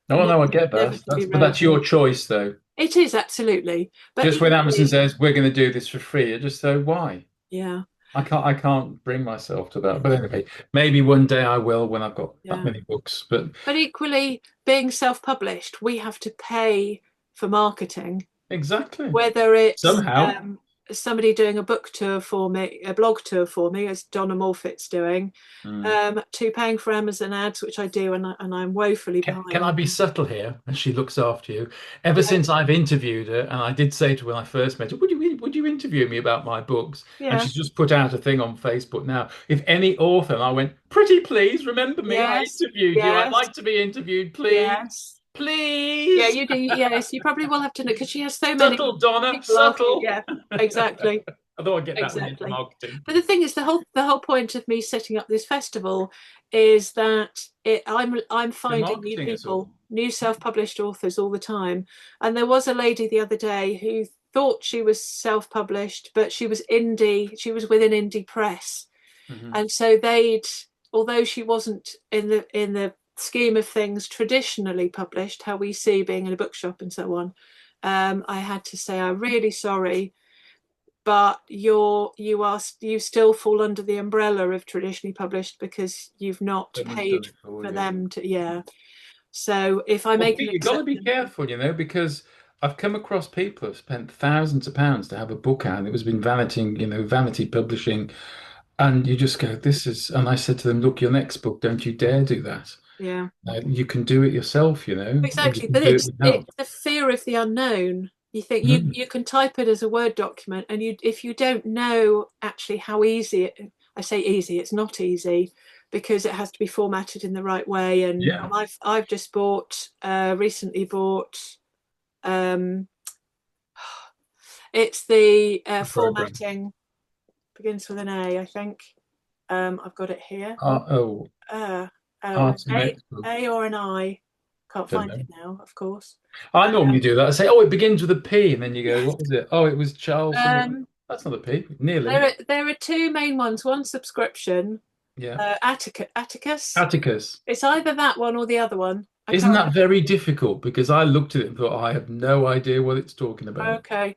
No, never, no, I get never that. to be But read. that's your choice, though. It is absolutely, but Just when Amazon equally, says we're going to do this for free, I just say why? yeah, I can't bring myself to that. But anyway, maybe one day I will when I've got that yeah. many books. But But equally, being self published, we have to pay for marketing, exactly. whether it's Somehow. somebody doing a book tour for me, a blog tour for me, as Donna Morfitt's doing, Mm. to paying for Amazon ads, which I do, and I'm woefully Can I behind. be subtle here? And she looks after you. Ever Yeah, since I've interviewed her, and I did say to her when I first met her, would you interview me about my books? And yeah, she's just put out a thing on Facebook now. If any author, and I went, pretty please remember me. I yes, interviewed you. I'd yes, like to be interviewed, please. yes. Yeah, Please. you do. Yes, you probably will have to know because she has so many Subtle, Donna, people asking. subtle. Yeah, exactly. Although I get that one into Exactly. marketing. But the thing is, the whole point of me setting up this festival is that I'm You're finding new marketing us all. people, new self-published authors all the time. And there was a lady the other day who thought she was self-published, but she was indie. She was with an indie press, Hmm. and so although she wasn't in the scheme of things traditionally published, how we see being in a bookshop and so on. I had to say, I'm really sorry, but you still fall under the umbrella of traditionally published because you've not Someone's done paid it for for you. them to, yeah. So if I Well, make an Pete, you've got to be exception, careful, because I've come across people who've spent thousands of pounds to have a book out. It was been vanity publishing, and you just go, "This is." And I said to them, "Look, your next book, don't you dare do that. yeah, You can do it yourself, and you exactly. can But do it it's with it's help." the fear of the unknown. You think you Mm. you can type it as a Word document, and if you don't know actually how easy I say easy, it's not easy because it has to be formatted in the right way. And Yeah, I've just recently bought, um, it's the the program. formatting begins with an A, I think. I've got it here. Oh, Uh, oh, Arts and A, Expo. A or an I. Can't Don't find know. it now, of course. I normally Um, do that. I say, "Oh, it begins with a P," and then you go, yes. "What was it? Oh, it was Charles something." Um, That's not a P. Nearly. there are two main ones. One subscription, Yeah. Atticus. Atticus. It's either that one or the other one. I Isn't can't that very difficult? Because I looked at it and thought, I have no idea what it's talking about. remember. Okay.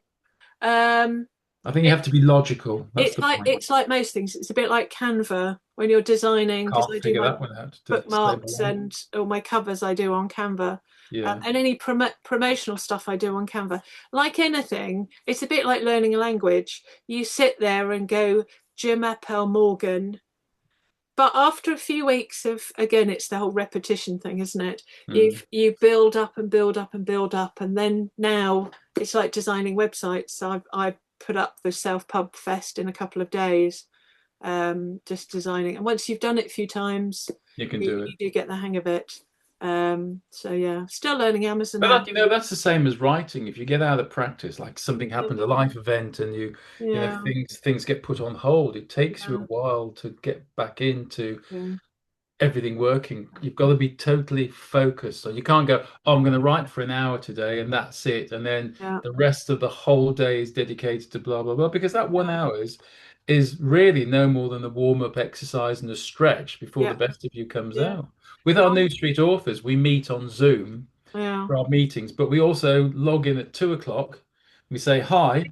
Um, I think you it, have to be logical. That's it's the like point. it's like most things. It's a bit like Canva when you're designing, because Can't I do figure my that one out to save my bookmarks life. and all my covers I do on Canva, Yeah. and any promotional stuff I do on Canva. Like anything, it's a bit like learning a language. You sit there and go, Je m'appelle Morgan. But after a few weeks of, again, it's the whole repetition thing, isn't it? Mm. You build up and build up and build up, and then now it's like designing websites. So I put up the Self Pub Fest in a couple of days, just designing. And once you've done it a few times, You can do it. you do get the hang of it. So yeah, still learning Amazon But ads. that's the same as writing. If you get out of practice, like something happens, a life event, and Yeah, things get put on hold, it takes you a yeah, while to get back into yeah, everything working. You've got to be totally focused. So you can't go, "Oh, I'm going to write for an hour today and that's it." And then yeah, the rest of the whole day is dedicated to blah, blah, blah. Because that yeah, 1 hour is really no more than a warm-up exercise and a stretch before the yeah, best of you comes yeah. out. With our Well, New Street authors, we meet on Zoom yeah, for our meetings, but we also log in at 2 o'clock. We say hi,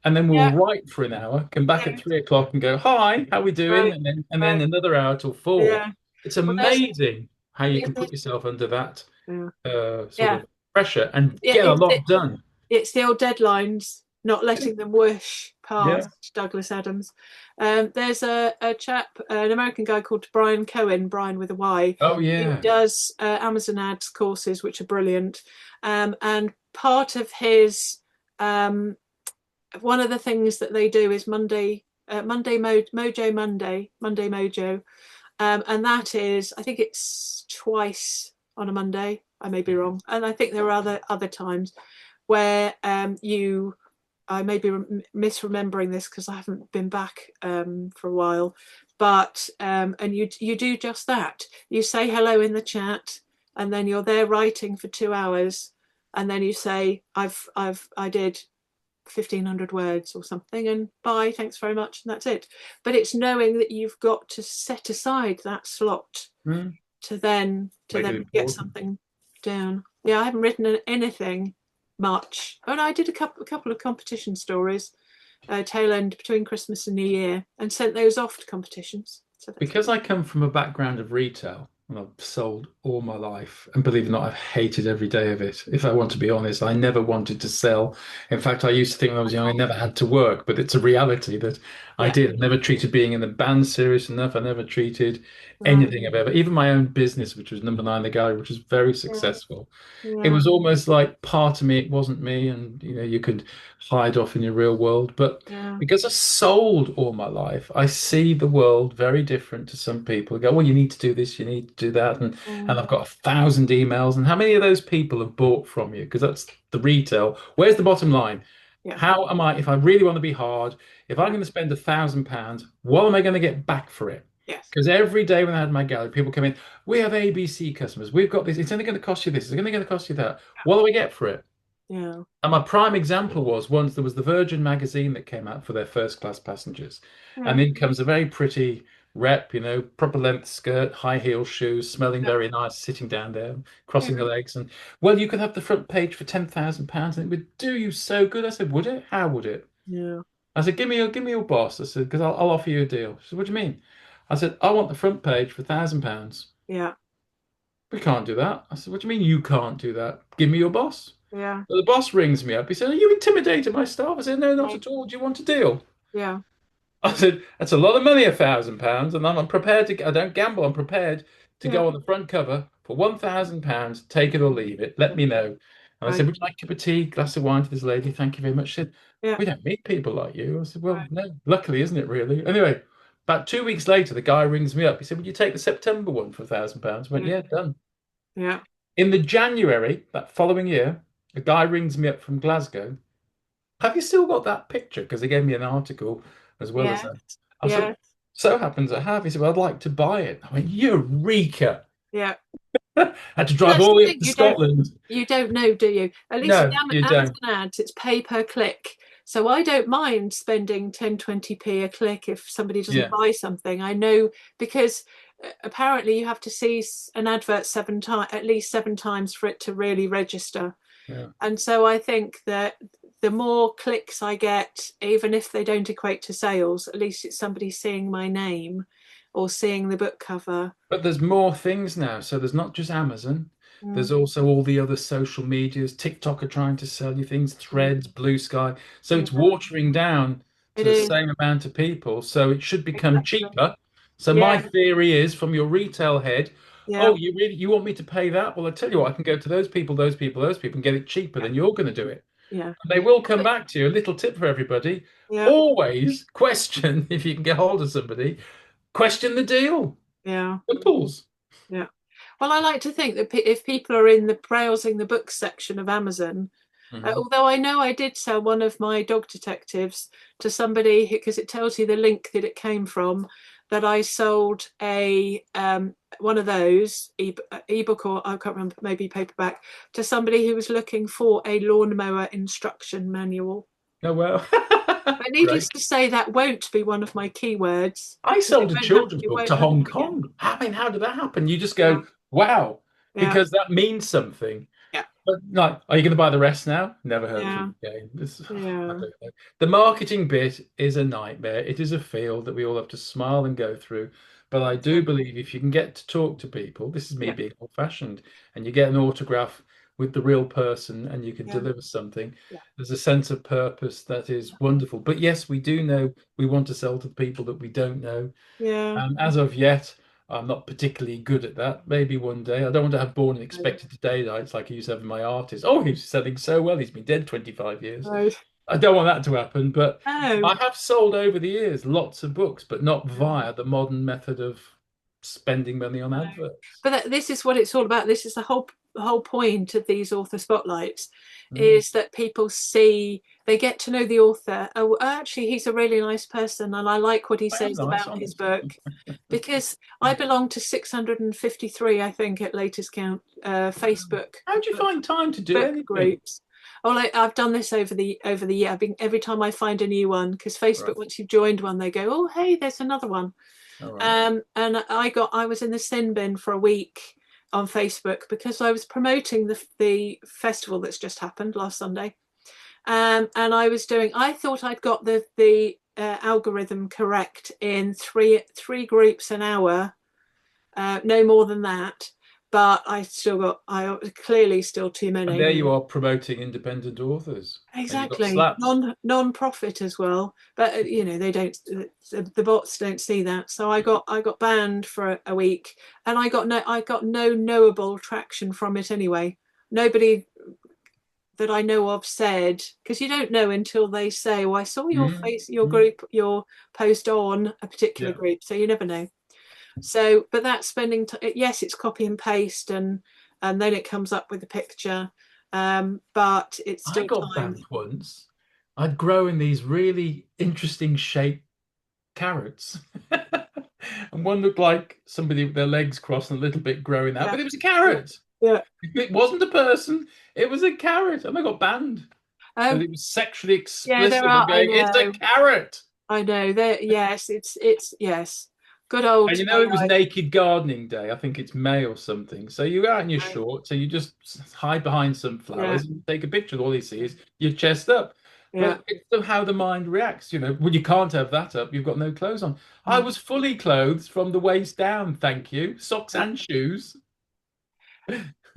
and then we'll yeah, write for an hour, come back at yeah. 3 o'clock and go, "Hi, how we doing?" Right, And then right. another hour till 4. Yeah. It's Well, there's amazing how you can there's put yourself under that yeah. sort Yeah. of pressure and Yeah, get a lot done. it's the old deadlines. not letting them whoosh Yeah. past Douglas Adams. There's a chap, an American guy called Brian Cohen, Brian with a Y, Oh who yeah. does Amazon ads courses, which are brilliant. And part of his, one of the things that they do is Mojo Monday Mojo. And that is, I think it's twice on a Monday. I may be wrong. And I think there are other times where I may be misremembering this because I haven't been back for a while, but and you do just that. You say hello in the chat, and then you're there writing for 2 hours, and then you say I did 1,500 words or something, and bye, thanks very much, and that's it. But it's knowing that you've got to set aside that slot Mm. to then Make it get important. something down. Yeah, I haven't written anything much. Oh, and I did a couple of competition stories, tail end between Christmas and New Year, and sent those off to competitions. So that's Because I come from a background of retail and I've sold all my life, and believe it or not, I've hated every day of it. If I want to be honest, I never wanted to sell. In fact, I used to think when I was young, I never had to work, but it's a reality that I yeah, did. I never treated being in the band serious enough. I never treated right, anything I've ever, even my own business, which was number nine the gallery, which was very yeah, successful. It yeah, was almost like part of me, it wasn't me, and you could hide off in your real world. But yeah, because I've sold all my life, I see the world very different to some people. Go, well, you need to do this, you need to do that, and I've got 1,000 emails. And how many of those people have bought from you? Because that's the retail. Where's the bottom line? yeah, How am I, if I really want to be hard, if I'm yeah, going to spend £1,000, what am I going to get back for it? yes, Because every day when I had my gallery, people come in, we have ABC customers, we've got this, it's only going to cost you this, it's only going to cost you that. What do we get for it? yeah, And my prime example was once there was the Virgin magazine that came out for their first class passengers. yeah, And in comes a very pretty rep, proper length skirt, high heel shoes, smelling yeah, very nice, sitting down there, yeah, crossing her legs. And well, you could have the front page for £10,000 and it would do you so good. I said, would it? How would it? yeah, I said, give me your boss. I said, because I'll offer you a deal. She said, what do you mean? I said, I want the front page for £1,000. yeah, We can't do that. I said, what do you mean you can't do that? Give me your boss. yeah, So the boss rings me up. He said, are you intimidating my staff? I said, no, not yeah, at all. Do you want a deal? yeah, I said, that's a lot of money, £1,000. And I'm prepared to, I don't gamble. I'm prepared to yeah, go on the front cover for £1,000. Take it or leave it. Let me know. And I said, right, would you like a cup of tea, glass of wine to this lady? Thank you very much. She said, yeah, we don't meet people like you. I said, well, right, no, luckily, isn't it really? Anyway, about 2 weeks later, the guy rings me up. He said, would you take the September one for £1,000? I went, yeah, yeah, done. yeah, In the January, that following year, a guy rings me up from Glasgow. Have you still got that picture? Because they gave me an article as well as yeah, that. I said, yeah. so happens I have. He said, well, I'd like to buy it. I went, Eureka. Yeah. Had to Well, drive that's all the the way up thing. to Scotland. You don't know, do you? At least with No, you Amazon don't. ads, it's pay per click. So I don't mind spending 10, 20p a click if somebody doesn't Yeah, buy something. I know because apparently you have to see an advert 7 times, at least 7 times for it to really register. yeah. And so I think that the more clicks I get, even if they don't equate to sales, at least it's somebody seeing my name or seeing the book cover. But there's more things now. So there's not just Amazon. Mm, There's also all the other social medias. TikTok are trying to sell you things, mm, Threads, Blue Sky. So yeah, it's watering down it to the is. same amount of people. So it should become Exactly. cheaper. So my Yeah, theory is from your retail head, yeah. oh, you want me to pay that? Well, I tell you what, I can go to those people, those people, those people and get it cheaper than you're going to do it. Yeah. And they will come But back to you. A little tip for everybody. yeah, Always question if you can get hold of somebody, question the deal. yeah, Simples. yeah. Well, I like to think that if people are in the browsing the books section of Amazon, Mhm. although I know I did sell one of my dog detectives to somebody because it tells you the link that it came from, that I sold a one of those ebook or I can't remember, maybe paperback, to somebody who was looking for a lawnmower instruction manual. Oh well. But needless Great. to say, that won't be one of my keywords I because sold a children's it book won't to happen Hong again. Kong. I mean, how did that happen? You just Yeah, go, wow, yeah, because that means something. yeah, But like, are you going to buy the rest now? Never heard from yeah, you again. I yeah. don't know. The marketing bit is a nightmare. It is a field that we all have to smile and go through. But I do believe if you can get to talk to people, this is me Yeah, being old-fashioned, and you get an autograph with the real person and you can Yeah. deliver something. Yeah. There's a sense of purpose that is wonderful. But yes, we do know we want to sell to people that we don't know. Yeah. And as of yet, I'm not particularly good at that. Maybe one day. I don't want to have born and No. expected today nights like I used to have in my artist. Oh, he's selling so well. He's been dead 25 years. No. I don't want that to happen, but No. I have sold over the years lots of books, but not No. via the modern method of spending money on adverts. But this is what it's all about. This is the whole point of these author spotlights, Mm. is that people see, they get to know the author. Oh, actually, he's a really nice person, and I like what he I am says nice, about aren't his book. Because I belong to 653, I think, at latest count, Facebook How do you find time to do book anything? groups. Oh, like I've done this over the year. I've been every time I find a new one, because Facebook, Right. once you've joined one, they go, oh, hey, there's another one. All right. And I was in the sin bin for a week on Facebook because I was promoting the festival that's just happened last Sunday. And I thought I'd got the algorithm correct in three groups an hour, no more than that. But I clearly still too And many. there you are promoting independent authors, and you got Exactly, slapped. non-profit as well, but they don't. The bots don't see that. So I got banned for a week, and I got no knowable traction from it anyway. Nobody that I know of said, because you don't know until they say, "Well, I saw Mm. your Mm. group, your post on a particular Yeah. group," so you never know. So, but that spending yes, it's copy and paste, and then it comes up with the picture, but it's I still got time. banned once. I'd grow in these really interesting shaped carrots. And one looked like somebody with their legs crossed and a little bit growing out, Yeah, but it was a yeah, carrot. yeah. It wasn't a person, it was a carrot. And I got banned because Um, it was sexually yeah, there explicit. I'm are. I going, it's a know. carrot. I know. There. Yes, it's yes. Good old And you know, it was AI. Naked Gardening Day. I think it's May or something. So you go out in your shorts, so you just hide behind some Yeah, flowers and take a picture. All you see is your chest up. yeah. But it's how the mind reacts. When you can't have that up, you've got no clothes on. I Mm, was fully clothed from the waist down, thank you. Socks yeah. and shoes.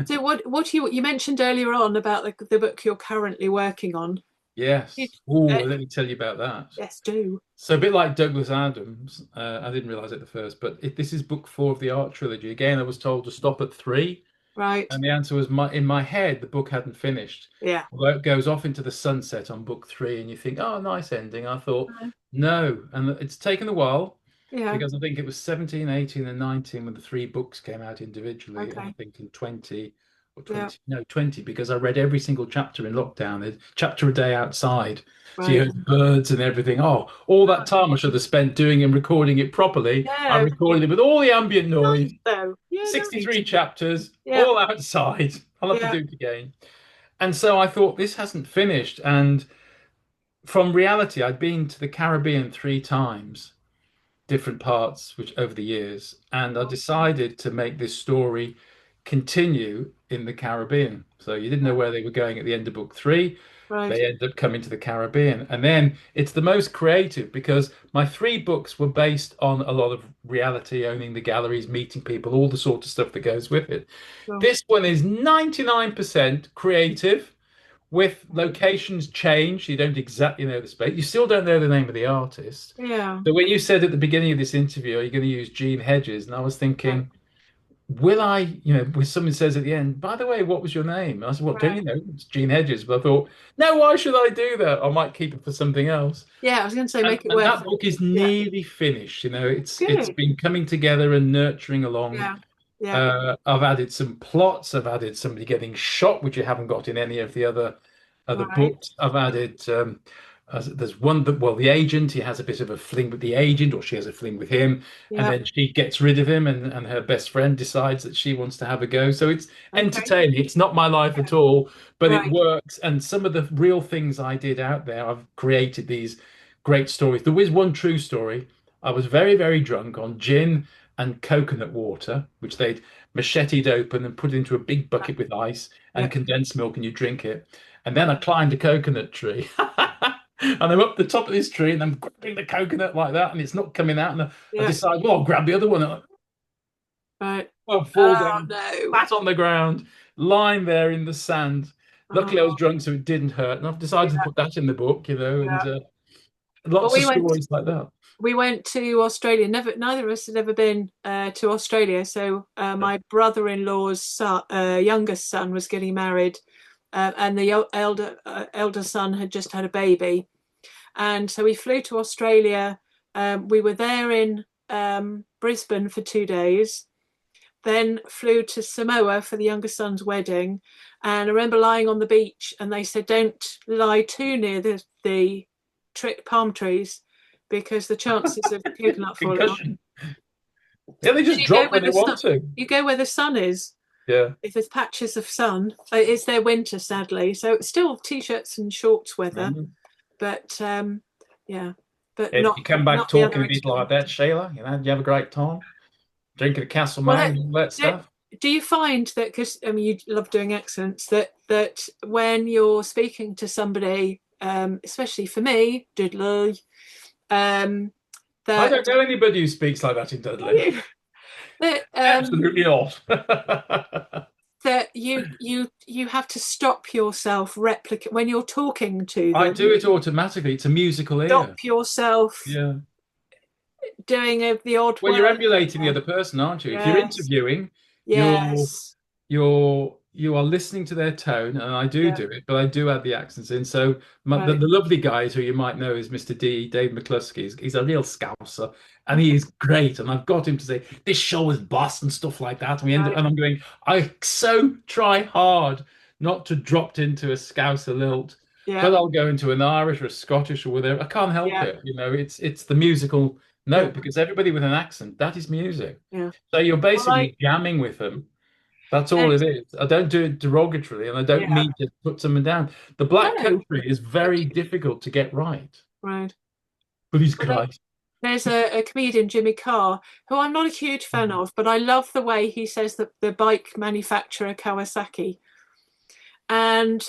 So what you mentioned earlier on about the book you're currently working on? You, Yes. Oh, uh, let me tell you about that. yes, do. So a bit like Douglas Adams, I didn't realize it at first, but this is book four of the art trilogy. Again, I was told to stop at three. Right. And the answer was in my head, the book hadn't finished. Yeah. Although it goes off into the sunset on book three, and you think, oh, nice ending. I thought, Uh, no. And it's taken a while Yeah. because I think it was 17, 18, and 19 when the three books came out individually. And I Okay. think in 20 or Yeah. 20, no, 20, because I read every single chapter in lockdown, a chapter a day outside. So you Right. heard birds and everything. Oh, all that time I should have spent doing and recording it properly. I Yeah. recorded it with all the ambient Nice noise. though. Yeah. Nice. 63 chapters, Yeah. all outside. I'll have to Yeah. do it again. And so I thought this hasn't finished. And from reality, I'd been to the Caribbean three times, different parts, which over the years, and I decided to make this story continue in the Caribbean. So you didn't know where they were going at the end of book three. Right. They end up coming to the Caribbean. And then it's the most creative because my three books were based on a lot of reality, owning the galleries, meeting people, all the sort of stuff that goes with it. So, This one is 99% creative with locations changed. You don't exactly know the space. You still don't know the name of the artist. yeah. So when you said at the beginning of this interview, are you going to use Gene Hedges? And I was Right. thinking, will I, when someone says at the end, by the way, what was your name? And I said, well, don't Right. you know? It's Gene Hedges. But I thought, no, why should I do that? I might keep it for something else. Yeah. I was going to say And, make it and worth that it. book is Yeah. nearly finished. It's Good. been coming together and nurturing along. Yeah. Yeah. I've added some plots. I've added somebody getting shot, which you haven't got in any of the other Right. books. I've added there's one that well, the agent, he has a bit of a fling with the agent, or she has a fling with him, and Yeah. then she gets rid of him, and her best friend decides that she wants to have a go. So it's Okay. entertaining. It's not my life at all, but it Right. works. And some of the real things I did out there, I've created these great stories. There was one true story. I was very, very drunk on gin and coconut water, which they'd macheted open and put into a big bucket with ice and Yeah. condensed milk, and you drink it. And then Right. I climbed a coconut tree. And I'm up the top of this tree and I'm grabbing the coconut like that, and it's not coming out. And I Yeah. decide, well, I'll grab the other one. And Right. I fall Oh down, no. flat on the ground, lying there in the sand. Luckily, I was Oh, drunk, so it didn't hurt, and I've decided to yeah, put that in the book, and yeah. Well, lots of stories like that. we went to Australia. Neither of us had ever been to Australia. So my brother-in-law's youngest son was getting married, and the elder son had just had a baby, and so we flew to Australia. We were there in Brisbane for 2 days, then flew to Samoa for the younger son's wedding. And I remember lying on the beach, and they said, "Don't lie too near the palm trees, because the chances of coconut falling off." Concussion. Yeah, they just You go drop where when they the want sun. to. You go where the sun is. Yeah. If there's patches of sun, it's their winter, sadly. So it's still t-shirts and shorts weather, Mhm. but yeah, but If not you come back not the talking other a bit like that, extreme. Sheila, did you have a great time? Drinking a Castle Well, Mag and all that do, stuff? do you find that, because I mean you love doing accents, that when you're speaking to somebody, especially for me, diddly, um, I that don't know anybody who speaks like that in Dudley. that Absolutely not. that you have to stop yourself replicate when you're talking to I do them. it automatically. It's a musical ear. Stop yourself Yeah. doing the odd Well, word you're emulating the there. other person, aren't you? If you're Yes, interviewing, you're yes, you are listening to their tone, and I do yeah, do it, but I do add the accents in. So right, the lovely guys who you might know is Mr. D, Dave McCluskey. He's a real scouser, and he is great. And I've got him to say this show is boss and stuff like that. And right, and I'm going. I so try hard not to drop into a scouser lilt, yeah, but I'll go into an Irish or a Scottish or whatever. I can't help yeah, it. It's the musical yeah, note because everybody with an accent, that is music. yeah. So you're Well, basically jamming with them. That's all it there's, is. I don't do it derogatorily, and I don't yeah, mean to put someone down. The Black no, Country is very difficult to get right, right. but he's Well, great. there's a comedian, Jimmy Carr, who I'm not a huge fan Mhm. of, but I love the way he says that the bike manufacturer Kawasaki. And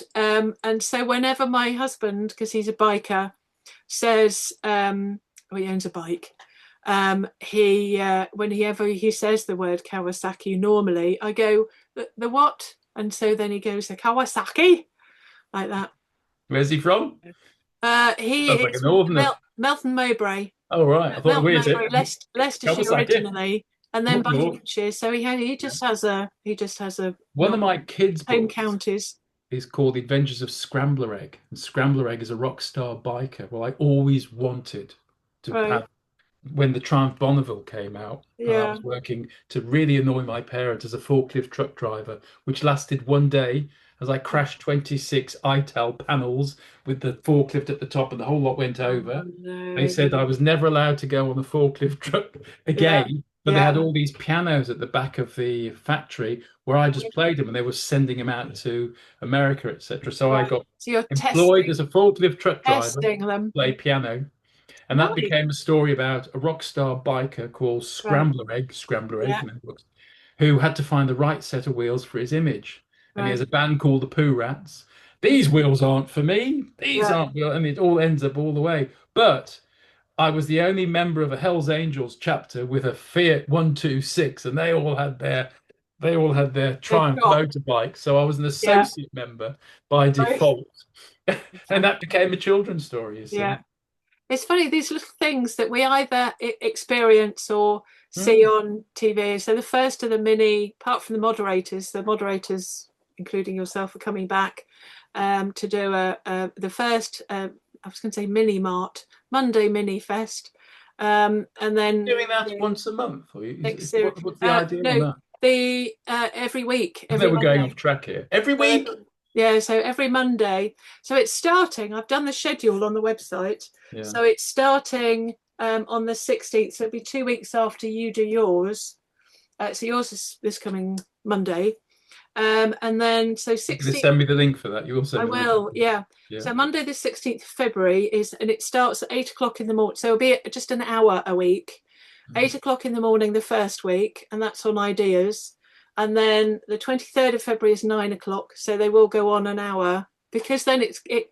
so whenever my husband, because he's a biker, says, well, he owns a bike, he whenever he says the word Kawasaki, normally I go, the what? And so then he goes, the Kawasaki, like that. Where's he from? He Sounds like a is northerner. Melton Mowbray. Oh, right. I thought, Melton where is Mowbray, it? Leicestershire Kawasaki. originally, and then Up north. Buckinghamshire. So Yeah. he just has a One not of my kids' home books counties. is called The Adventures of Scrambler Egg. And Scrambler Egg is a rock star biker. Well, I always wanted to Right. have when the Triumph Bonneville came out, and I Yeah. was working to really annoy my parents as a forklift truck driver, which lasted one day as I crashed 26 ITEL panels with the forklift at the top, and the whole lot went Oh over. They no. said I was never allowed to go on a forklift truck Yeah. again, but they Yeah. had all these pianos at the back of the factory where I just played them, and they were sending them out to America, etc. So I Right. got So you're employed as a forklift truck driver, testing them. play piano. And that Right. became a story about a rock star biker called Right. Scrambler Egg, Yeah. in the books, who had to find the right set of wheels for his image. And he has Right. a band called the Pooh Rats. These wheels aren't for me. These Yeah. aren't, and it all ends up all the way. But I was the only member of a Hells Angels chapter with a Fiat 126, and they all had their The Triumph shop. motorbike. So I was an Yeah. associate member by Right. default. And Fun. that became a children's story, you Yeah. see. It's funny, these little things that we either experience or see Hmm. on TV. So the first of the mini, apart from the moderators, including yourself, are coming back to do the first. I was going to say mini mart Monday mini fest, and then Doing that the once a month, or next series. what's the idea on No, that? the every week, I know every we're going Monday. off track here. Every So week? yeah, so every Monday. So it's starting. I've done the schedule on the website. Yeah. So it's starting on the 16th. So it'll be 2 weeks after you do yours. So yours is this coming Monday. And then so You're going to 16th, send me the link for that. You will send I me the link. will, yeah. Yeah. So Monday the 16th of February is, and it starts at 8 o'clock in the morning. So it'll be just an hour a week. 8 o'clock in the morning the first week, and that's on ideas. And then the 23rd of February is 9 o'clock. So they will go on an hour, because then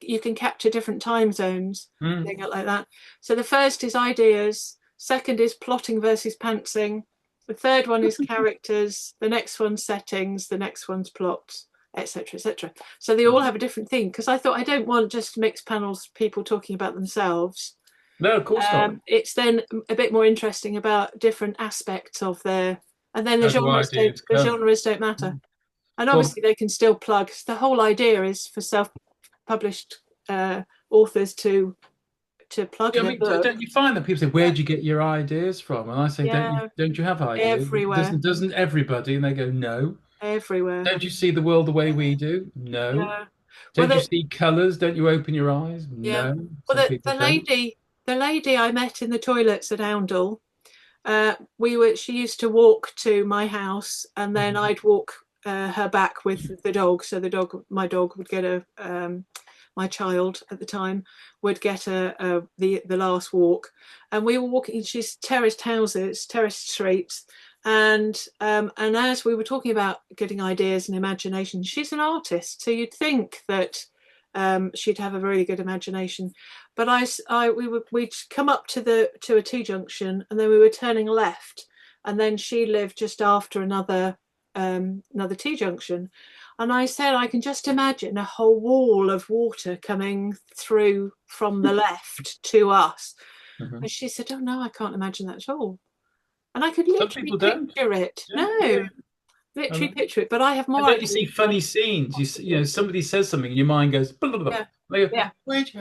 you can capture different time zones, Mm. doing it like that. So the first is ideas, second is plotting versus pantsing, the third one is characters, the next one's settings, the next one's plots. etc., etc. So they all have a different theme, because I thought I don't want just mixed panels, people talking about themselves. No, of course not. It's then a bit more interesting about different aspects of their, and then How do ideas the come? genres don't matter. And Well, obviously they can still plug. The whole idea is for self-published authors to plug yeah, I their mean, book. don't you find that people say, "Where Yeah, do you get your ideas from?" And I say, yeah, don't you have ideas? everywhere, Doesn't everybody?" And they go, "No." everywhere. Don't you see the world the way we do? No. Yeah. Well, Don't you see colours? Don't you open your eyes? yeah. No. Well, Some people don't. the lady I met in the toilets at Oundle, she used to walk to my house, and then Mhm. I'd walk her back with the dog. So my dog would get my child at the time would get the last walk, and we were walking. She's terraced streets, and as we were talking about getting ideas and imagination, she's an artist, so you'd think that she'd have a really good imagination. But we'd come up to a T junction, and then we were turning left, and then she lived just after another T junction, and I said I can just imagine a whole wall of water coming through from the left to us, Mhm. and she said, "Oh no, I can't imagine that at all." And I could Some literally people don't. picture it. Yeah, No, yeah. literally And, picture it. But I have and more don't you see ideas than I funny scenes? You know, do. somebody says something and your mind goes, blah, blah, blah. Yeah, They go, yeah,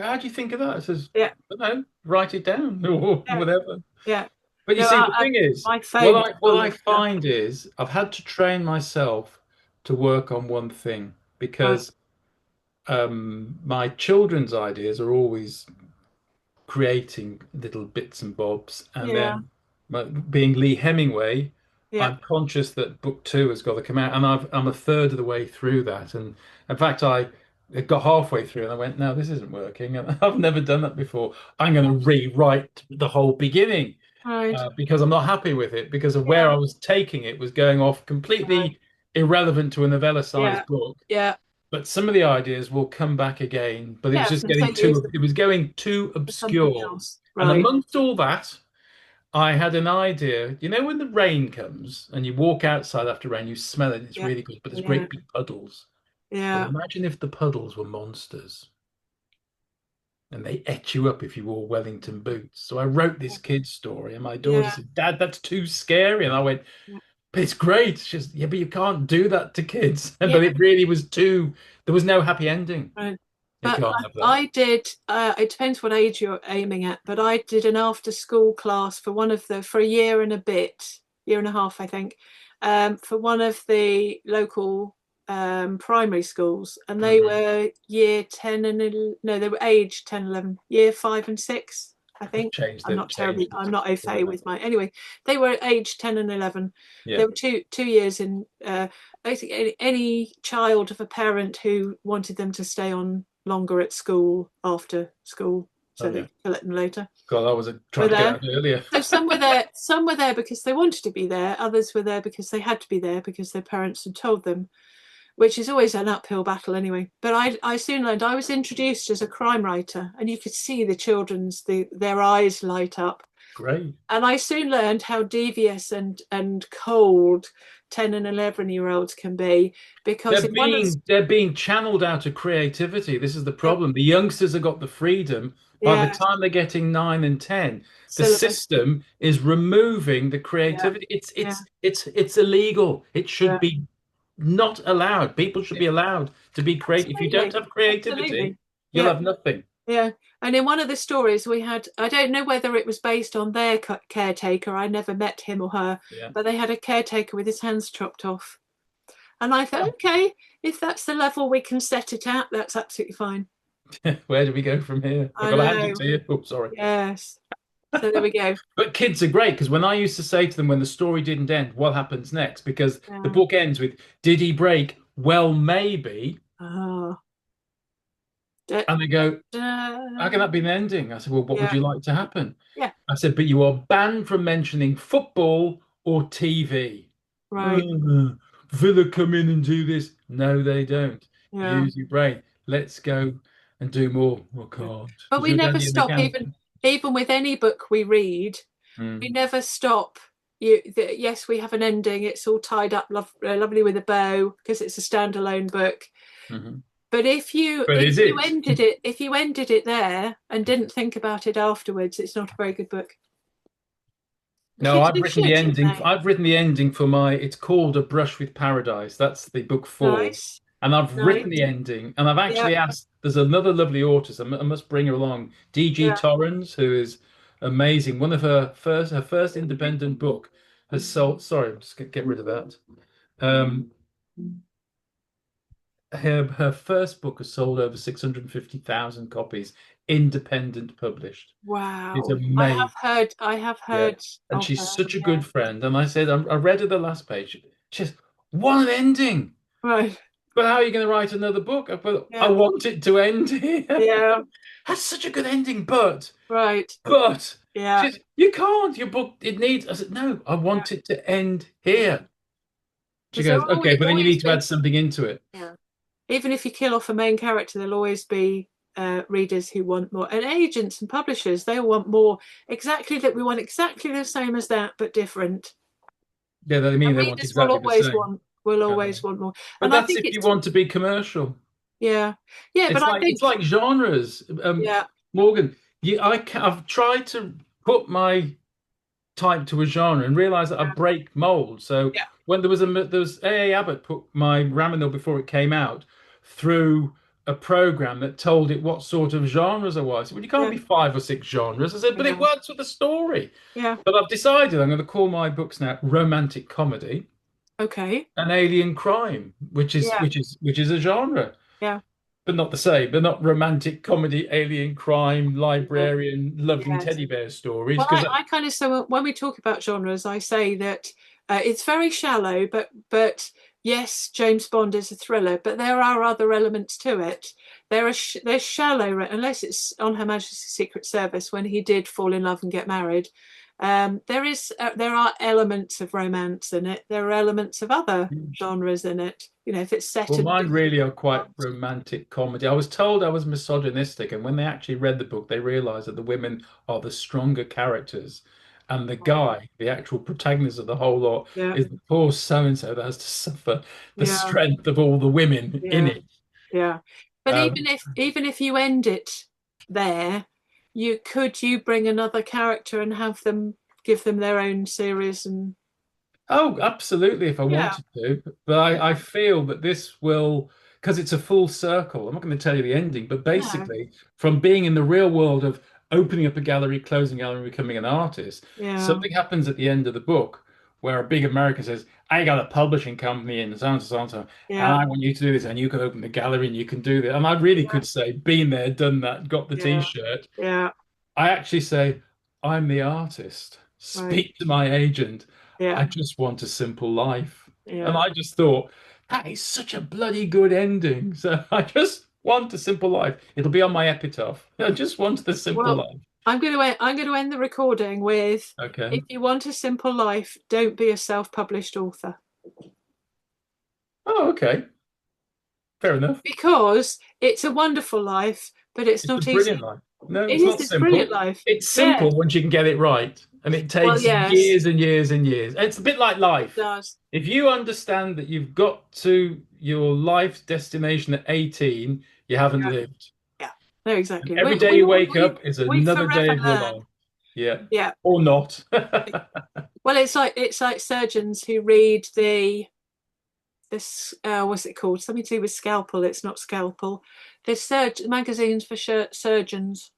how do you think of that? I says, yeah, I don't know, write it down or yeah, whatever. yeah. But you No, see, the thing is, my phone's what full I of stuff. find is I've had to train myself to work on one thing Right. because my children's ideas are always creating little bits and bobs. And Yeah, then, being Lee Hemingway, yeah, I'm conscious that book two has got to come out, and I'm a third of the way through that. And in fact, I got halfway through, and I went, "No, this isn't working." And I've never done that before. I'm going to rewrite the whole beginning right. because I'm not happy with it because of where Yeah, I was taking it was going off right. completely irrelevant to a Yeah, novella-sized book. yeah, But some of the ideas will come back again, but it yeah. was I was just going to say getting use too, them it was going too for something obscure. else. And Right. amongst all that, I had an idea. You know, when the rain comes and you walk outside after rain, you smell it, it's Yeah, really good, but there's yeah, great big puddles. Well, yeah, imagine if the puddles were monsters and they ate you up if you wore Wellington boots. So I wrote this kid's story, and my daughter yeah, said, "Dad, that's too scary." And I went, yeah. "But it's great." She's just, "Yeah, but you can't do that to kids." Yeah, But it really was too, there was no happy ending. right. You But can't have that. I did. It depends what age you're aiming at. But I did an after-school class for for a year and a bit, year and a half, I think, for one of the local primary schools, and they Mhm. were year 10 and no, they were age 10, 11, year 5 and 6, I think. They've changed I'm it. not au fait with my. Anyway, they were age 10 and 11. Yeah. There were two years in. Basically, any child of a parent who wanted them to stay on longer at school after school, Oh so they yeah. could collect them later, God, I was were trying to get there. out earlier. So some were there because they wanted to be there, others were there because they had to be there because their parents had told them, which is always an uphill battle anyway. But I soon learned. I was introduced as a crime writer, and you could see their eyes light up. Great. And I soon learned how devious and cold 10 and 11-year-olds can be, because in one of the, They're being channeled out of creativity. This is the problem. The youngsters have got the freedom. By the yeah, time they're getting 9 and 10, the syllabus, system is removing the yeah, creativity. yeah, It's illegal. It yeah, should be not allowed. People should be allowed to be creative. If you don't absolutely, have creativity, absolutely, you'll yeah, have nothing. yeah. And in one of the stories we had, I don't know whether it was based on their caretaker, I never met him or her, Yeah. but they had a caretaker with his hands chopped off, and I thought, okay, if that's the level we can set it at, that's absolutely fine. Where do we go from here? I've I got to hand it know. to you. Oh, sorry. Yes. So there we go. But kids are great because when I used to say to them when the story didn't end, what happens next? Because the Yeah. book ends with, did he break? Well, maybe. Oh. Da, And they go, how can da. that be an ending? I said, well, what would Yeah. you like to happen? Yeah. I said, but you are banned from mentioning football or TV. Right. Villa come in and do this. No, they don't. Yeah. Use your brain. Let's go and do more. Oh, Yeah. God. But Was we your never daddy a stop, mechanic? even with any book we read, we Mm. never stop yes, we have an ending. It's all tied up lovely with a bow because it's a standalone book. Hmm. But if you But if is you it? ended it there and didn't think about it afterwards, it's not a very good book. No, Kids who should, shouldn't they? I've written the ending for my. It's called A Brush with Paradise. That's the book four, Nice, and I've nice. written the ending. And I've Yeah, actually asked. There's another lovely author. So I must bring her along. DG yeah. Torrens, who is amazing. One of her first independent book has sold. Sorry, I'm just gonna get rid of that. Um, her first book has sold over 650,000 copies, independent published. It's Wow. amazing. I have Yeah. heard And of she's her. such a Yeah. good friend. And I said, I read her the last page. She says, what an ending. Right. But how are you going to write another book? But I Yeah. want it to end here. Yeah. That's such a good ending. Right. But, Yeah. she says, you can't. Your book, it needs. I said, no, I Yeah. want it to end here. She Because there goes, will okay, always, but then you always need to be. add something into it. Yeah. Even if you kill off a main character, there'll always be readers who want more, and agents and publishers they want more. Exactly that we want exactly the same as that, but different. Yeah, I And mean, they want readers will exactly the always same. want will I know. always want more. But And I that's think if you it's want to be commercial. yeah, yeah. But I It's think like genres. yeah, Morgan, I've tried to put my type to a genre and realize that I yeah, break mold. So yeah, when there was A. Abbott put my Raminal before it came out through a program that told it what sort of genres I was. Well, you can't yeah, be five or six genres. I said, but it yeah, works with the story. yeah. But I've decided I'm going to call my books now romantic comedy Okay, and alien crime, yeah, which is a genre, yeah, but not the same. They're not romantic comedy, alien crime, yeah. librarian, loving Yes. teddy bear stories. Well, Because I kind of so when we talk about genres, I say that it's very shallow, but yes, James Bond is a thriller, but there are other elements to it. There's shallow unless it's on Her Majesty's Secret Service when he did fall in love and get married. There are elements of romance in it. There are elements of other genres in it. You know, if it's set well, in a mine different really are quite world. romantic comedy. I was told I was misogynistic, and when they actually read the book, they realized that the women are the stronger characters, and the guy, the actual protagonist of the whole lot, Yeah, is the poor so and so that has to suffer the yeah, strength of all the women in yeah. it. Yeah. But Um, even if you end it there, you bring another character and have them give them their own series and Oh, absolutely, if I yeah, wanted to. But I feel that this will, because it's a full circle. I'm not going to tell you the ending, but no, basically, from being in the real world of opening up a gallery, closing a gallery, becoming an artist, yeah, something happens at the end of the book where a big American says, I got a publishing company and so on, so on, so on, and yeah, I want you to do this, and you can open the gallery and you can do that. And I really yeah, could say, been there, done that, got the yeah, t-shirt. yeah, I actually say, I'm the artist. right, Speak to my agent. yeah, I just want a simple life. And yeah. I just thought, that is such a bloody good ending. So I just want a simple life. It'll be on my epitaph. I just want the simple Well, life. I'm going to end the recording with Okay. if you want a simple life, don't be a self-published author Oh, okay. Fair enough. because it's a wonderful life, but it's It's a not brilliant easy. life. No, It it's is. not It's a brilliant simple. life. It's Yeah. simple once you can get it right. And it Well, takes yes, years and years and years. It's a bit like it life. does. If you understand that you've got to your life destination at 18, you haven't Yeah. lived. Yeah. No, exactly. Every day you wake We up is we another day forever of your learn. life. Yeah. Yeah. Or not. Well, it's like surgeons who read this what's it called? Something to do with scalpel. It's not scalpel. There's magazines for surgeons.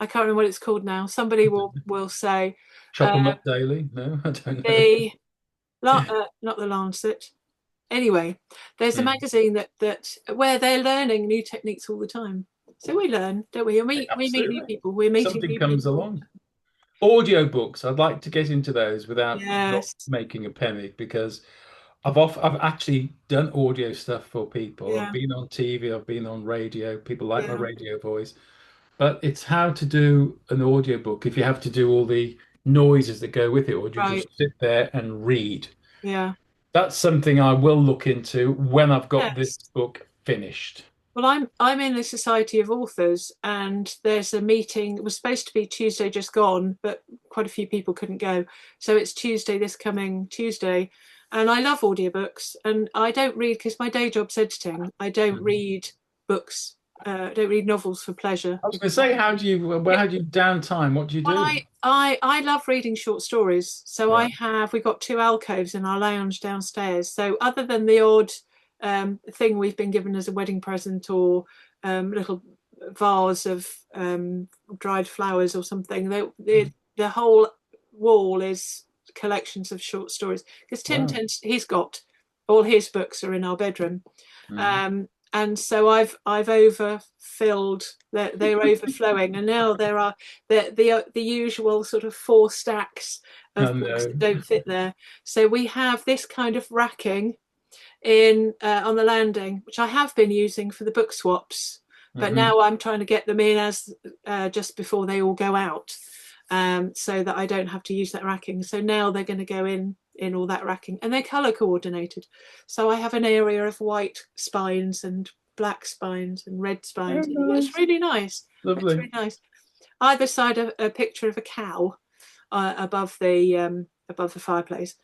I can't remember what it's called now. Somebody will say Chop uh, 'em up daily? No, I don't know. the not the Lancet. Anyway, there's a Hmm. magazine that where they're learning new techniques all the time. So we learn, don't we? And we meet new Absolutely. people. We're meeting Something new comes people. along. Audiobooks, I'd like to get into those without not Yes. making a penny because I've actually done audio stuff for people. I've Yeah. been on TV, I've been on radio. People like my Yeah. radio voice. But it's how to do an audiobook if you have to do all the noises that go with it, or do you Right. just sit there and read? Yeah. That's something I will look into when I've got this Yes. book finished. Well, I'm in the Society of Authors, and there's a meeting. It was supposed to be Tuesday, just gone, but quite a few people couldn't go. So it's Tuesday, this coming Tuesday. And I love audiobooks, and I don't read because my day job's editing. I don't Mhm. read books. I don't read novels for pleasure I was going because to say, how do you downtime? What do you well, do? I love reading short stories. So Yeah. we've got two alcoves in our lounge downstairs. So other than the odd thing we've been given as a wedding present or little vase of dried flowers or something, the whole wall is collections of short stories. Because Wow. he's got all his books are in our bedroom. Mhm. And so I've overfilled. They're overflowing, and now there are the usual sort of four stacks I of books that know. don't fit there. So we have this kind of racking in on the landing, which I have been using for the book swaps, but Hmm. now I'm trying to get them in as just before they all go out, so that I don't have to use that racking. So now they're going to go in all that racking, and they're color coordinated. So I have an area of white spines and black spines and red Oh, spines. It's nice. really nice. It's Lovely. really nice. Either side of a picture of a cow above the fireplace.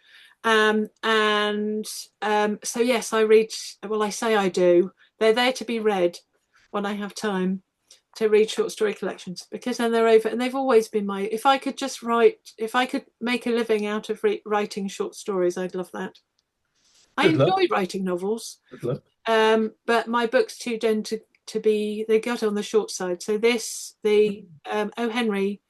And so yes, I read. Well, I say I do. They're there to be read when I have time to read short story collections because then they're over, and they've always been my. If I could just write, if I could make a living out of writing short stories, I'd love that. I Good luck. enjoy writing novels, Good luck. but my books too tend to be they got on the short side. So the O Henry,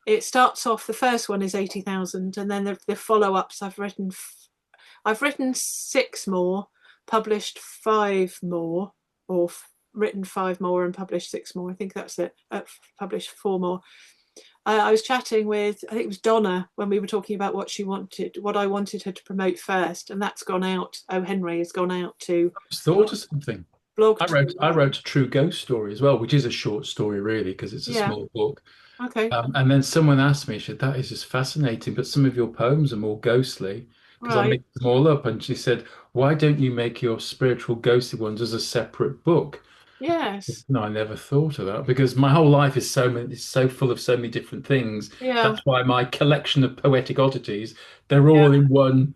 it starts off. The first one is 80,000, and then the follow ups I've written six more, published five more, or written five more and published six more. I think that's it. Published four more. I was chatting with, I think it was Donna, when we were talking about what I wanted her to promote first, and that's gone out. O Henry has gone out to Just thought of something. blog I to. wrote I wrote a true ghost story as well, which is a short story really because it's a Yeah. small book. Okay. And then someone asked me, she said, "That is just fascinating, but some of your poems are more ghostly because I Right. mixed them all up." And she said, "Why don't you make your spiritual ghostly ones as a separate book?" Yes. No, I never thought of that because my whole life is it's so full of so many different things. Yeah. That's why my collection of poetic oddities, they're Yeah. all in one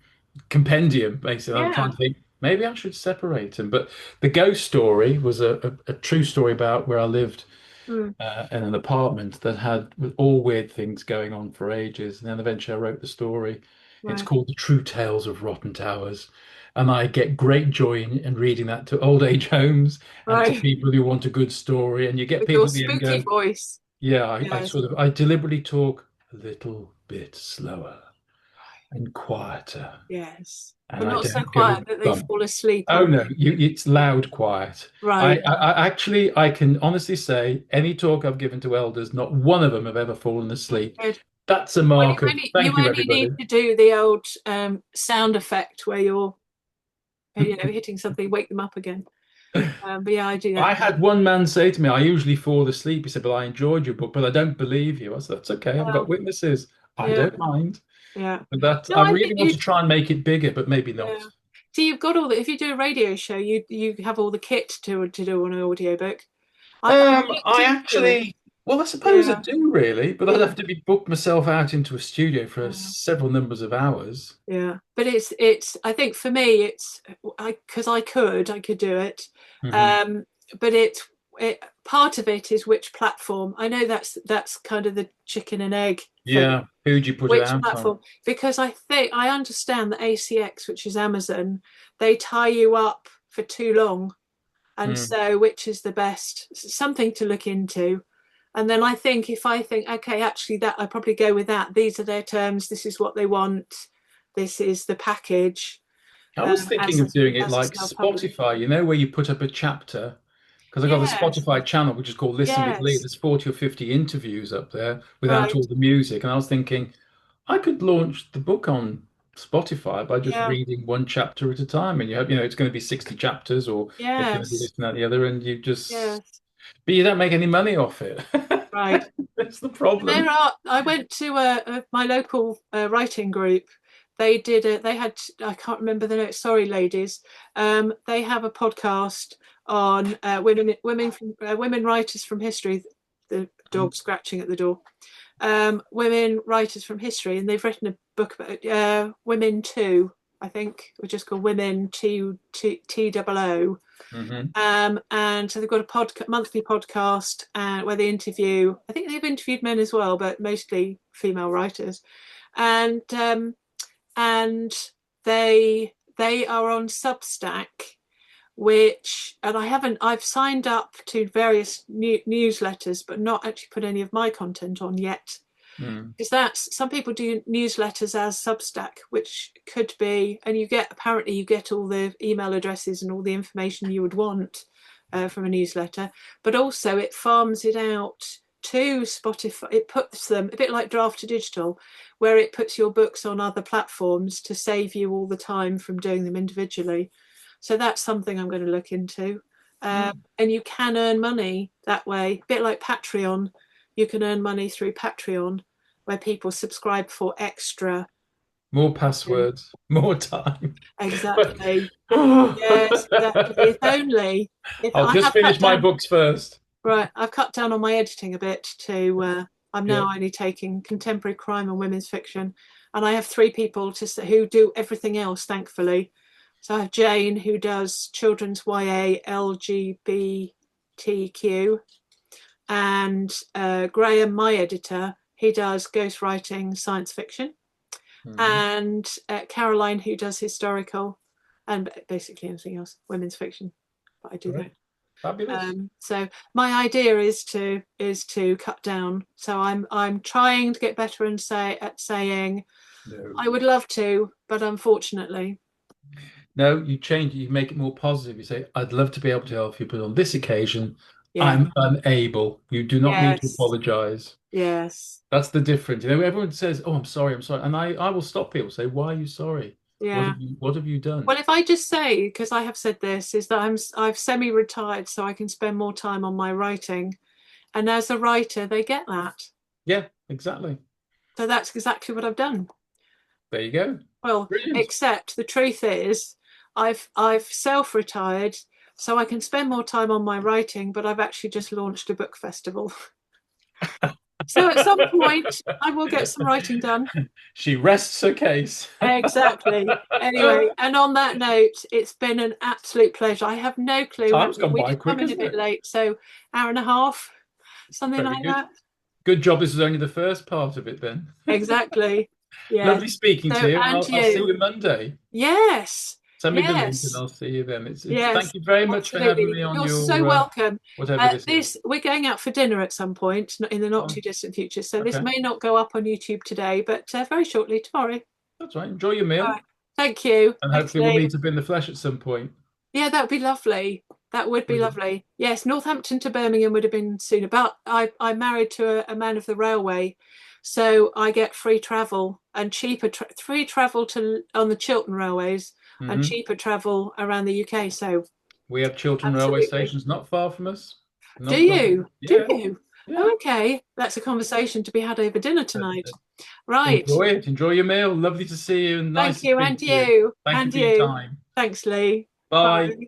compendium, basically. I'm trying Yeah. to think maybe I should separate them. But the ghost story was a true story about where I lived Mm, in an apartment that had all weird things going on for ages. And then eventually I wrote the story. It's right. called The True Tales of Rotten Towers. And I get great joy in reading that to old age homes and to Right. people who want a good story. And you get With your people at the end spooky go, voice. yeah, Yes. I deliberately talk a little bit slower and quieter. Yes. And But I not so don't go quiet that they bump. fall asleep Oh on no, you. it's loud quiet. Right. I actually I can honestly say any talk I've given to elders, not one of them have ever fallen asleep. Good. That's a Well, mark of you thank you, only need everybody. to do the old sound effect where you're, hitting something, wake them up again. But yeah, I do that I quite. had one man say to me, I usually fall asleep. He said, "But I enjoyed your book, but I don't believe you." I said, "That's okay. I've got Well, witnesses. I yeah, don't mind." yeah. But that No, I I really think want you. to try and make it bigger, but maybe not. Yeah. So you've got all the. If you do a radio show, you have all the kit to do an audiobook. I've looked I into it. actually, well, I suppose I Yeah, do really, but I'd yeah. have to be booked myself out into a studio for Yeah. several numbers of hours. Yeah, but it's I think for me it's I because I could do it, Hmm. um, but it part of it is which platform. I know that's kind of the chicken and egg thing. Yeah, who'd you put it Which out on? platform? Because I think I understand that ACX, which is Amazon, they tie you up for too long, and Mm. so which is the best? Something to look into. And then I think if I think, okay, actually that I probably go with that. These are their terms. This is what they want. This is the package I was thinking as of doing it as a like self-published. Spotify, where you put up a chapter. Because I've got a Yes, Spotify channel which is called Listen with Lee. yes, There's 40 or 50 interviews up there without right, all the music. And I was thinking I could launch the book on Spotify by just yeah, reading one chapter at a time. And it's going to be 60 chapters or it's going to be yes, this and that and the other. And you just, yes, but you don't make any money off it. right. That's the There problem. are. I went to my local writing group. They did. They had. I can't remember the name. Sorry, ladies. They have a podcast on women writers from history. The dog scratching at the door. Women writers from history, and they've written a book about women too, I think, which is called Women TOO. And so they've got a monthly podcast where they interview. I think they've interviewed men as well, but mostly female writers, and they are on Substack, and I've signed up to various newsletters, but not actually put any of my content on yet. Because some people do newsletters as Substack, which could be, and apparently you get all the email addresses and all the information you would want from a newsletter, but also it farms it out to Spotify. It puts them a bit like Draft to Digital, where it puts your books on other platforms to save you all the time from doing them individually. So that's something I'm going to look into. And you can earn money that way, a bit like Patreon. You can earn money through Patreon, where people subscribe for extra. More passwords, more time. Exactly. Yes, exactly. I'll just finish my books first. Right, I've cut down on my editing a bit I'm now only taking contemporary crime and women's fiction. And I have 3 people who do everything else, thankfully. So I have Jane, who does children's YA, LGBTQ, and Graham, my editor, he does ghostwriting, science fiction, and Caroline, who does historical, and basically anything else, women's fiction. But I do that. Fabulous. So my idea is to cut down. So I'm trying to get better at saying no. I would love to, but unfortunately. No, you change it. You make it more positive. You say, I'd love to be able to help you, but on this occasion, I'm unable. You do not need to apologize. Yes. That's the difference. Everyone says, oh, I'm sorry. And I will stop people, say, why are you sorry? Yeah. What have you done? Well, if I just say, because I have said this, is that I've semi-retired, so I can spend more time on my writing. And as a writer, they get that. Yeah, exactly. So that's exactly what I've done. There you go. Well, brilliant. Except the truth is, I've self-retired, so I can spend more time on my writing, but I've actually just launched a book festival. So at some point, I will get some writing done. She rests her case. Exactly. Anyway, and on that note, it's been an absolute pleasure. I have no clue. Time's gone by quick, isn't it? A bit late, so hour and a half, something like that. Good job. This is only the first part of it, then. Exactly. Yeah. Lovely speaking to you. I'll see you Monday. Yes. Send me the link and I'll see you then. Thank you very much for having me on. You're so welcome. Whatever this is. We're going out for dinner at some point in the not too distant future. So this may not go up on YouTube today, but very shortly tomorrow. That's right. Enjoy your meal. Right. Thank you. And hopefully we'll meet up in the flesh at some point. Yeah, that would be lovely. That would be lovely. Yes, Northampton to Birmingham would have been sooner, but I'm married to a man of the railway, so I get free travel and cheaper free travel on the Chiltern railways. And cheaper travel around the UK. So we have Chiltern railway stations not far from us. Do you? Yeah. Do you? Yeah. Okay, that's a conversation to be had over dinner tonight. Right. Enjoy it. Enjoy your meal. Lovely to see you. And nice. Thank you, and you. Thank you for your time. Thanks, Lee. Bye. Bye.